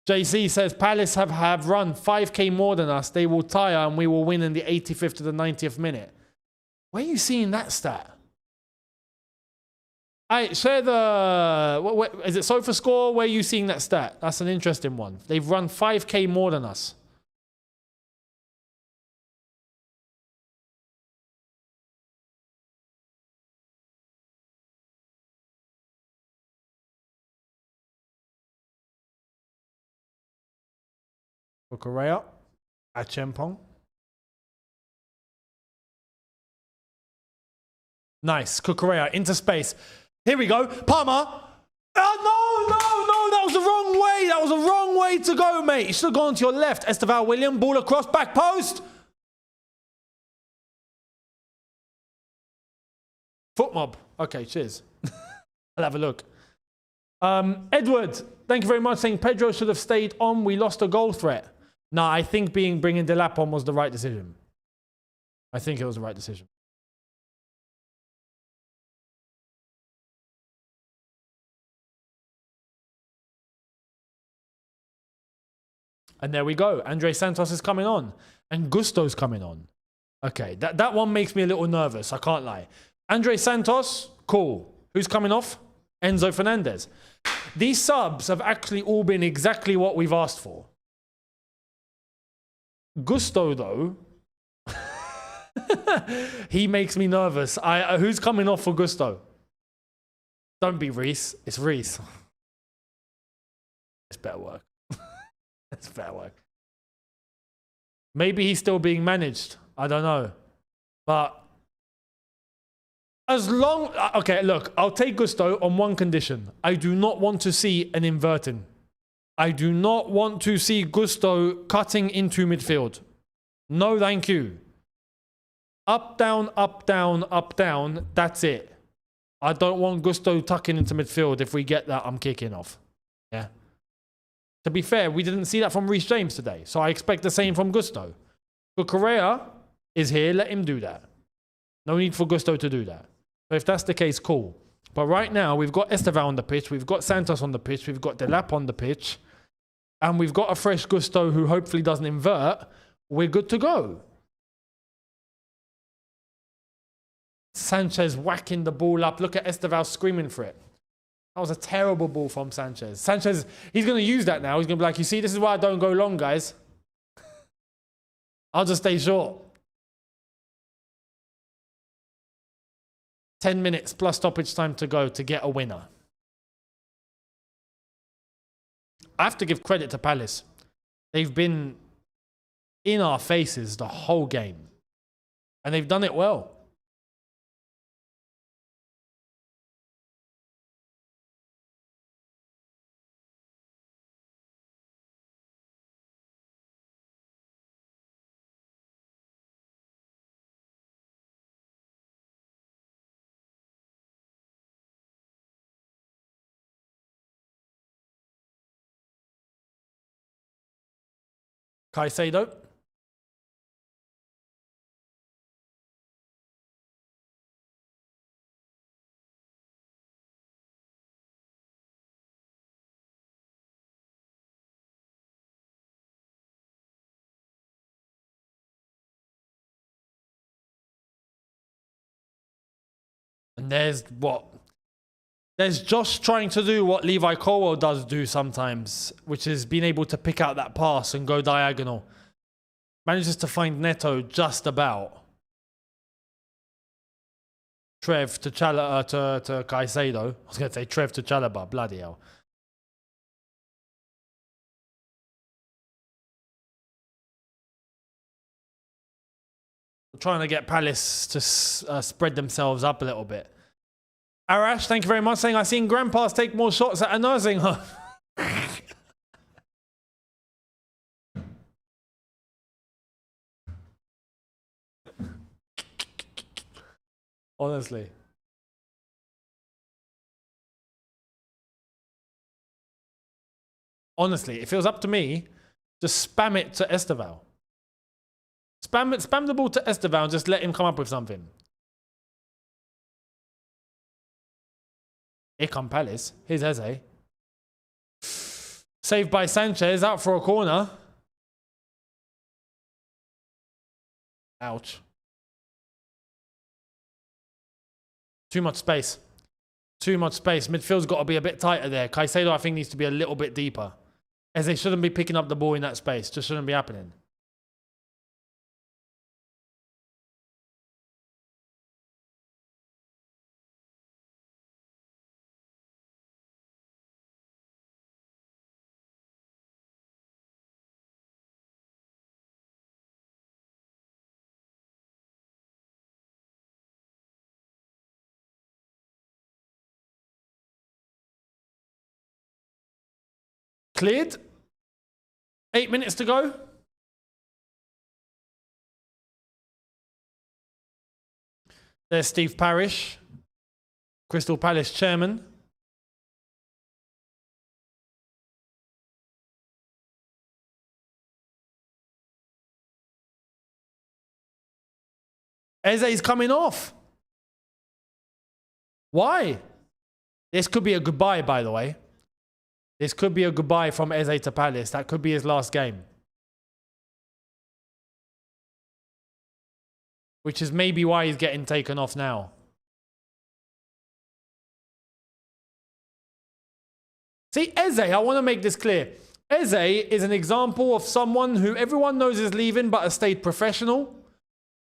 JC says, Palace have run 5k more than us. They will tire and we will win in the 85th to the 90th minute. Where are you seeing that stat? Share the... is it SofaScore? Where are you seeing that stat? That's an interesting one. They've run 5k more than us. Correa, Achempong. Nice. Cucurella into space. Here we go. Palmer. Oh, no. That was the wrong way. That was the wrong way to go, mate. You should have gone to your left. Esteval William. Ball across. Back post. Foot mob. Okay, cheers. I'll have a look. Edward, thank you very much. Saying Pedro should have stayed on. We lost a goal threat. No, I think bringing Delap on was the right decision. I think it was the right decision. And there we go. Andre Santos is coming on. And Gusto's coming on. Okay, that one makes me a little nervous. I can't lie. Andre Santos, cool. Who's coming off? Enzo Fernandez. These subs have actually all been exactly what we've asked for. Gusto, though, he makes me nervous. Who's coming off for Gusto? Don't be Reese. It's Reese. It's better work. It's better work. Maybe he's still being managed. I don't know. But as long... Okay, look. I'll take Gusto on one condition. I do not want to see an inverting. I do not want to see Gusto cutting into midfield. No, thank you. Up, down, up, down, up, down. That's it. I don't want Gusto tucking into midfield. If we get that, I'm kicking off. Yeah. To be fair, we didn't see that from Reece James today. So I expect the same from Gusto. But Correa is here. Let him do that. No need for Gusto to do that. So if that's the case, cool. But right now, we've got Esteval on the pitch. We've got Santos on the pitch. We've got Delap on the pitch. And we've got a fresh Gusto who hopefully doesn't invert. We're good to go. Sanchez whacking the ball up. Look at Esteval screaming for it. That was a terrible ball from Sanchez. Sanchez, he's going to use that now. He's going to be like, you see, this is why I don't go long, guys. I'll just stay short. 10 minutes plus stoppage time to go to get a winner. I have to give credit to Palace. They've been in our faces the whole game. And they've done it well. Caicedo. And there's what? There's Josh trying to do what Levi Colwell does do sometimes, which is being able to pick out that pass and go diagonal. Manages to find Neto just about. Trev to to Caicedo. I was going to say Trev to Chalobah. Bloody hell. Trying to get Palace to spread themselves up a little bit. Arash, thank you very much, saying I've seen grandpas take more shots at a nursing home. Honestly. Honestly, if it was up to me, just spam it to Esteval. Spam the ball to Esteval and just let him come up with something. Here come Palace. Here's Eze. Saved by Sanchez, out for a corner. Ouch. Too much space. Too much space. Midfield's got to be a bit tighter there. Caicedo, I think, needs to be a little bit deeper. Eze shouldn't be picking up the ball in that space. Just shouldn't be happening. Cleared. 8 minutes to go. There's Steve Parish, Crystal Palace chairman. Eze's coming off. Why? This could be a goodbye, by the way. This could be a goodbye from Eze to Palace. That could be his last game. Which is maybe why he's getting taken off now. See, Eze, I want to make this clear. Eze is an example of someone who everyone knows is leaving but has stayed professional,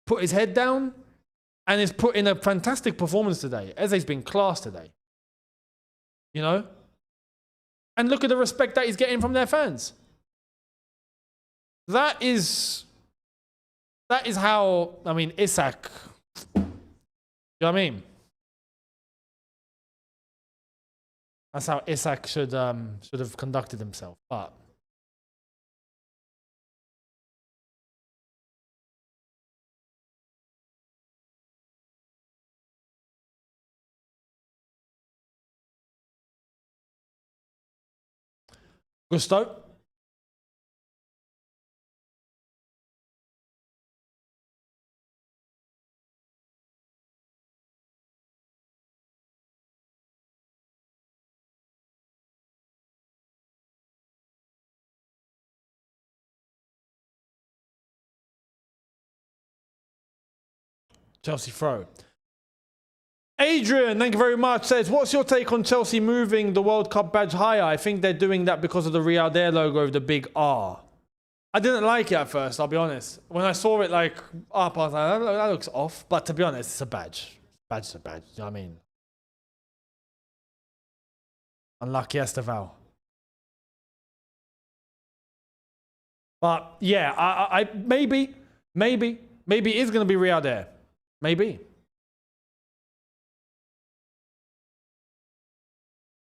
put his head down, and has put in a fantastic performance today. Eze's been class today. You know? And look at the respect that he's getting from their fans. That is how, I mean, Isak, you know what I mean? That's how Isak should have conducted himself. But Gusto. Chelsea throw. Adrian, thank you very much, says, what's your take on Chelsea moving the World Cup badge higher? I think they're doing that because of the Real Dare logo with the big R. I didn't like it at first, I'll be honest. When I saw it like up, I was like, that looks off. But to be honest, it's a badge. Badge is a badge, you know what I mean? Unlucky Esteval. But yeah, I maybe it is going to be Riyad there. Maybe.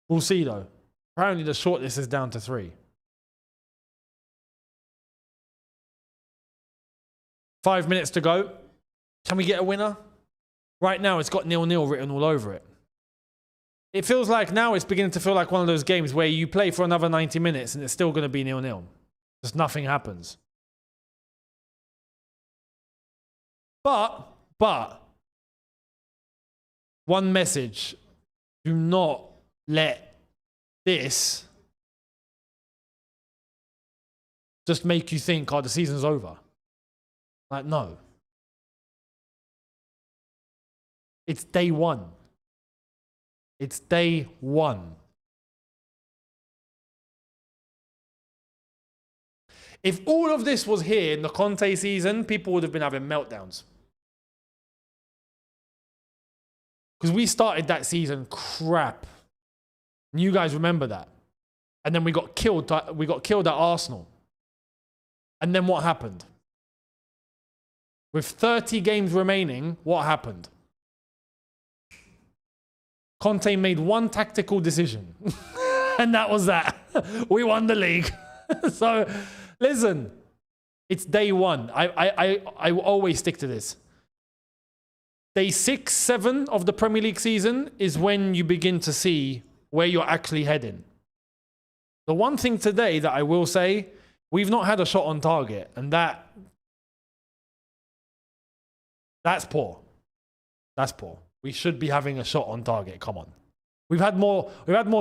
We'll see though. Apparently the shortlist is down to 3. 5 minutes to go. Can we get a winner? Right now it's got 0-0 written all over it. It feels like now it's beginning to feel like one of those games where you play for another 90 minutes and it's still going to be 0-0. Just nothing happens. But, one message. Do not let this just make you think, oh, the season's over. Like, no. It's day 1. It's day 1. If all of this was here in the Conte season, people would have been having meltdowns. Because we started that season crap. And you guys remember that. And then we got killed. We got killed at Arsenal. And then what happened? With 30 games remaining, what happened? Conte made one tactical decision. And that was that. We won the league. So, listen. It's day 1. I always stick to this. Day 6, 7 of the Premier League season is when you begin to see where you're actually heading. The one thing today that I will say, we've not had a shot on target, and that's poor. That's poor. We should be having a shot on target. Come on. We've had more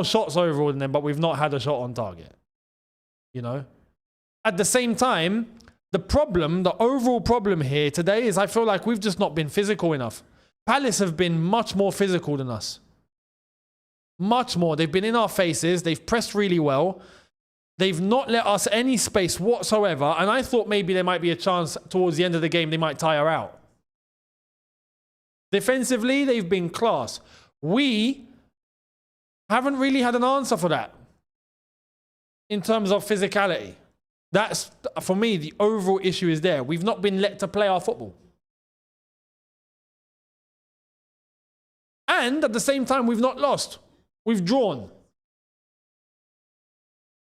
shots overall than them, but we've not had a shot on target. You know? At the same time, the overall problem here today is I feel like we've just not been physical enough. Palace have been much more physical than us. Much more. They've been in our faces. They've pressed really well. They've not let us any space whatsoever. And I thought maybe there might be a chance towards the end of the game they might tire out. Defensively, they've been class. We haven't really had an answer for that in terms of physicality. That's, for me, the overall issue is there. We've not been let to play our football. And at the same time, we've not lost. We've drawn.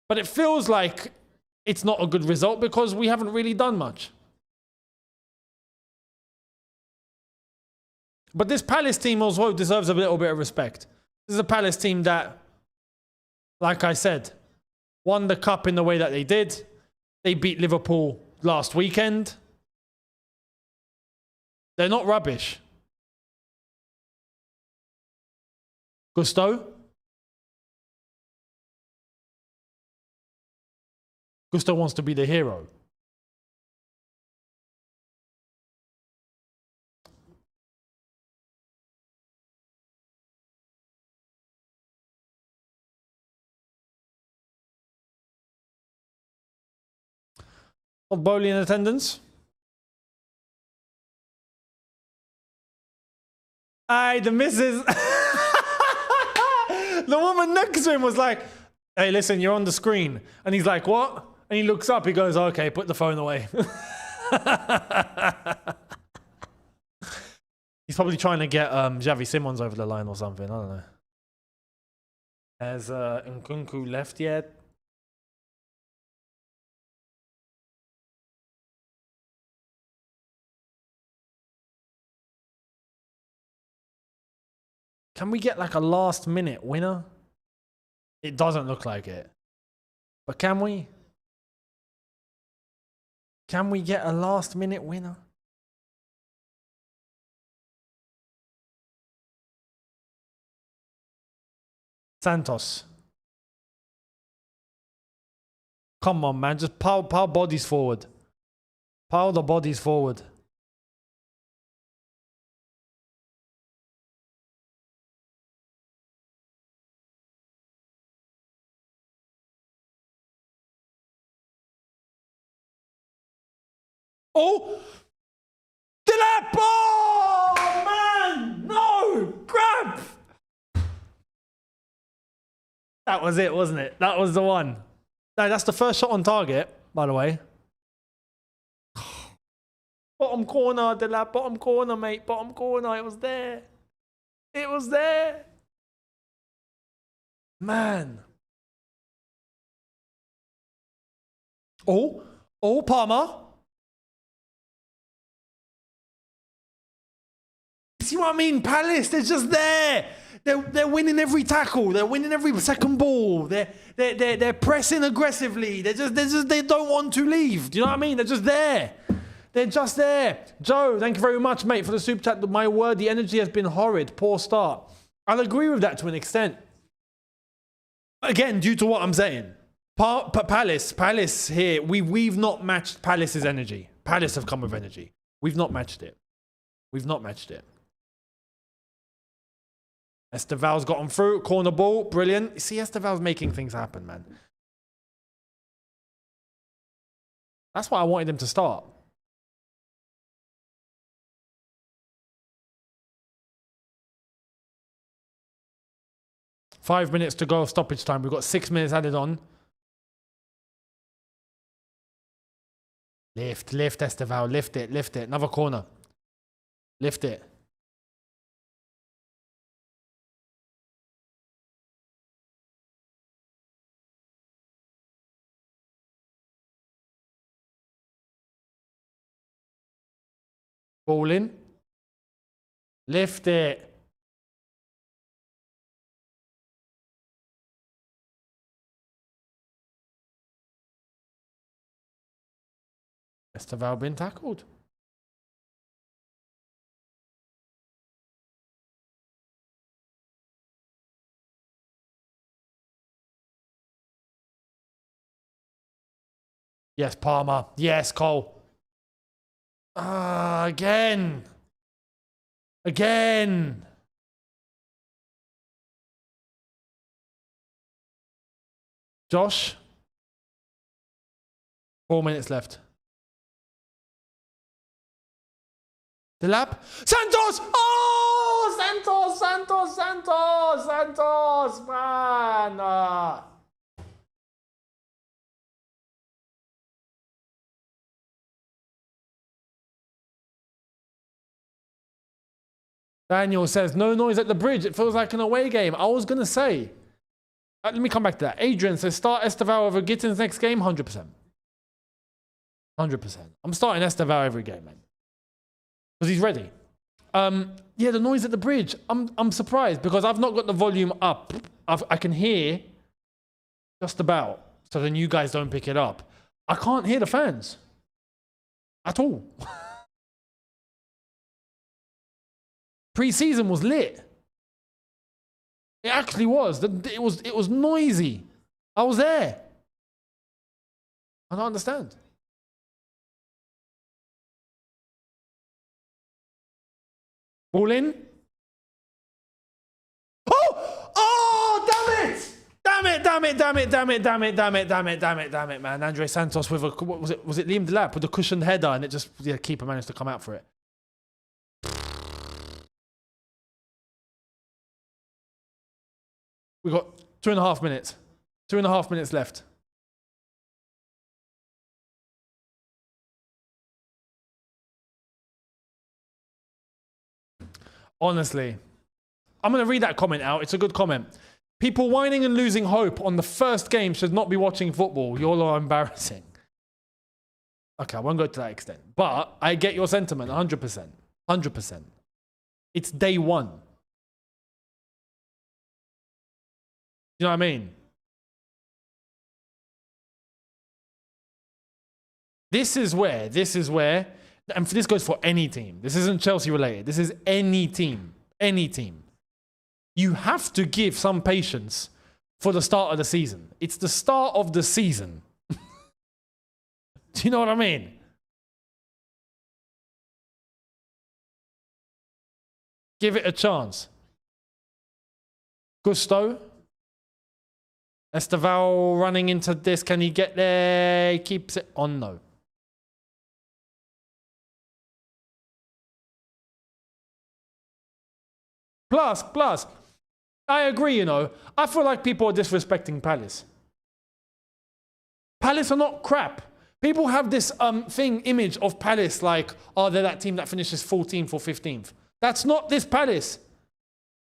But it feels like it's not a good result because we haven't really done much. But this Palace team also deserves a little bit of respect. This is a Palace team that, like I said, won the cup in the way that they did. They beat Liverpool last weekend. They're not rubbish. Gusto? Gusto wants to be the hero. Old Bowley in attendance. Aye, the missus. The woman next to him was like, hey, listen, you're on the screen. And he's like, what? And he looks up, he goes, okay, put the phone away. He's probably trying to get Xavi Simons over the line or something. I don't know. Has Nkunku left yet? Can we get like a last minute winner? It doesn't look like it. But can we? Can we get a last minute winner? Santos. Come on, man. Just pile bodies forward. Pile the bodies forward. Oh! Dilap! Oh, man! No! Grab! That was it, wasn't it? That was the one. No, that's the first shot on target, by the way. Bottom corner, De La. Bottom corner, mate. Bottom corner. It was there. It was there. Man. Oh, Palmer. See what I mean? Palace, they're just there. They're winning every tackle. They're winning every second ball. They're pressing aggressively. They don't want to leave. Do you know what I mean? They're just there. They're just there. Joe, thank you very much, mate, for the super chat. My word, the energy has been horrid. Poor start. I'll agree with that to an extent. Again, due to what I'm saying. Palace here, we've not matched Palace's energy. Palace have come with energy. We've not matched it. We've not matched it. Esteval's gotten through. Corner ball. Brilliant. You see, Esteval's making things happen, man. That's why I wanted him to start. Five minutes to go of stoppage time. We've got 6 minutes added on. Lift, Esteval. Lift it. Another corner. Lift it. Ball in. Lift it. Esteval been tackled. Yes, Palmer. Yes, Cole. Again. Josh. 4 minutes left. The lap. Santos! Oh, Santos, man. Daniel says, no noise at the bridge. It feels like an away game. I was going to say. Let me come back to that. Adrian says, start Esteval over Gittins next game. 100%. 100%. I'm starting Esteval every game, man. Because he's ready. Yeah, the noise at the bridge. I'm surprised because I've not got the volume up. I can hear just about. So then you guys don't pick it up. I can't hear the fans. At all. Pre-season was lit. It actually was. It was noisy. I was there. I don't understand. Ball in. Oh, damn it, man. Andre Santos with a, what was it Liam Delap with a cushioned header and it just, yeah, keeper managed to come out for it. We've got 2.5 minutes. 2.5 minutes left. Honestly, I'm going to read that comment out. It's a good comment. People whining and losing hope on the first game should not be watching football. You're all embarrassing. Okay, I won't go to that extent. But I get your sentiment, 100%. 100%. It's day one. You know what I mean? This is where, and this goes for any team. This isn't Chelsea related. This is any team. Any team. You have to give some patience for the start of the season. It's the start of the season. Do you know what I mean? Give it a chance. Gusto. Esteval running into this. Can he get there? He keeps it on, no. Plus, I agree, you know. I feel like people are disrespecting Palace. Palace are not crap. People have this image of Palace like, oh, they're that team that finishes 14th or 15th. That's not this Palace.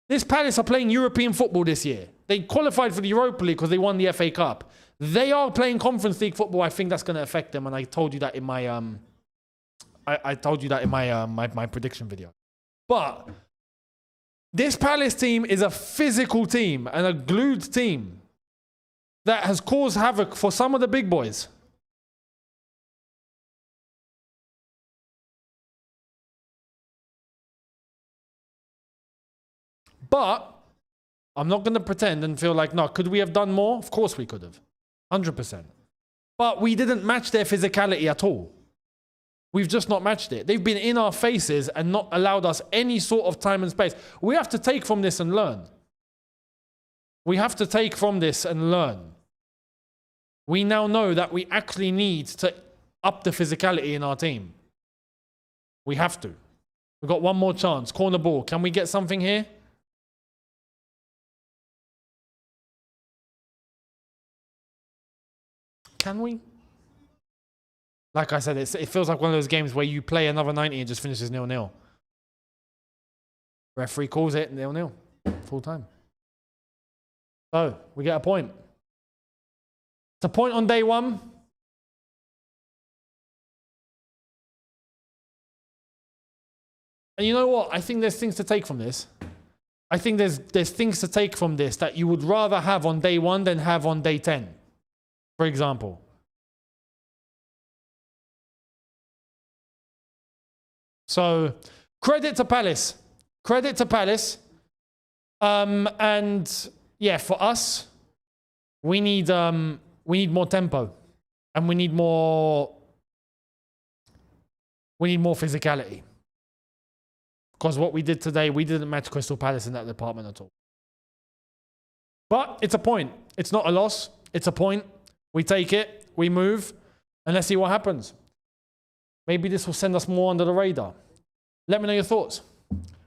This Palace are playing European football this year. They qualified for the Europa League because they won the FA Cup. They are playing Conference League football. I think that's going to affect them, and I told you that in my my prediction video. But this Palace team is a physical team and a glued team that has caused havoc for some of the big boys. But I'm not going to pretend and feel like, no, could we have done more? Of course we could have. 100%. But we didn't match their physicality at all. We've just not matched it. They've been in our faces and not allowed us any sort of time and space. We have to take from this and learn. We have to take from this and learn. We now know that we actually need to up the physicality in our team. We have to. We've got one more chance. Corner ball. Can we get something here? Can we? Like I said, it feels like one of those games where you play another 90 and just finishes 0-0. Referee calls it 0-0. Full time. So, we get a point. It's a point on day one. And you know what? I think there's things to take from this. I think there's things to take from this that you would rather have on day one than have on day 10. For example. So, credit to Palace. Credit to Palace. And yeah, for us, we need more tempo. And we need more physicality. Because what we did today, we didn't match Crystal Palace in that department at all. But it's a point. It's not a loss. It's a point. We take it, we move, and let's see what happens. Maybe this will send us more under the radar. Let me know your thoughts.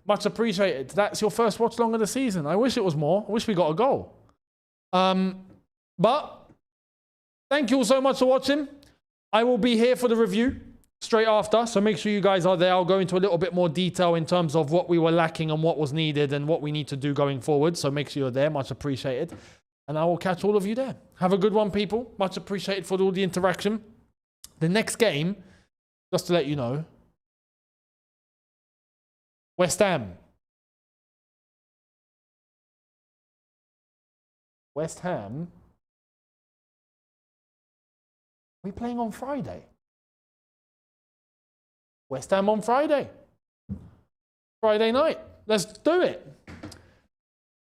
Much appreciated. That's your first watch long of the season. I wish it was more. I wish we got a goal. But thank you all so much for watching. I will be here for the review straight after, so make sure you guys are there. I'll go into a little bit more detail in terms of what we were lacking and what was needed and what we need to do going forward. So make sure you're there. Much appreciated. And I will catch all of you there. Have a good one, people. Much appreciated for all the interaction. The next game, just to let you know, West Ham. West Ham. Are we playing on Friday? West Ham on Friday. Friday night. Let's do it.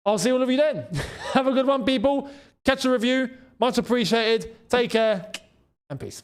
I'll see all of you then. Have a good one, people. Catch a review. Much appreciated. Take care and peace.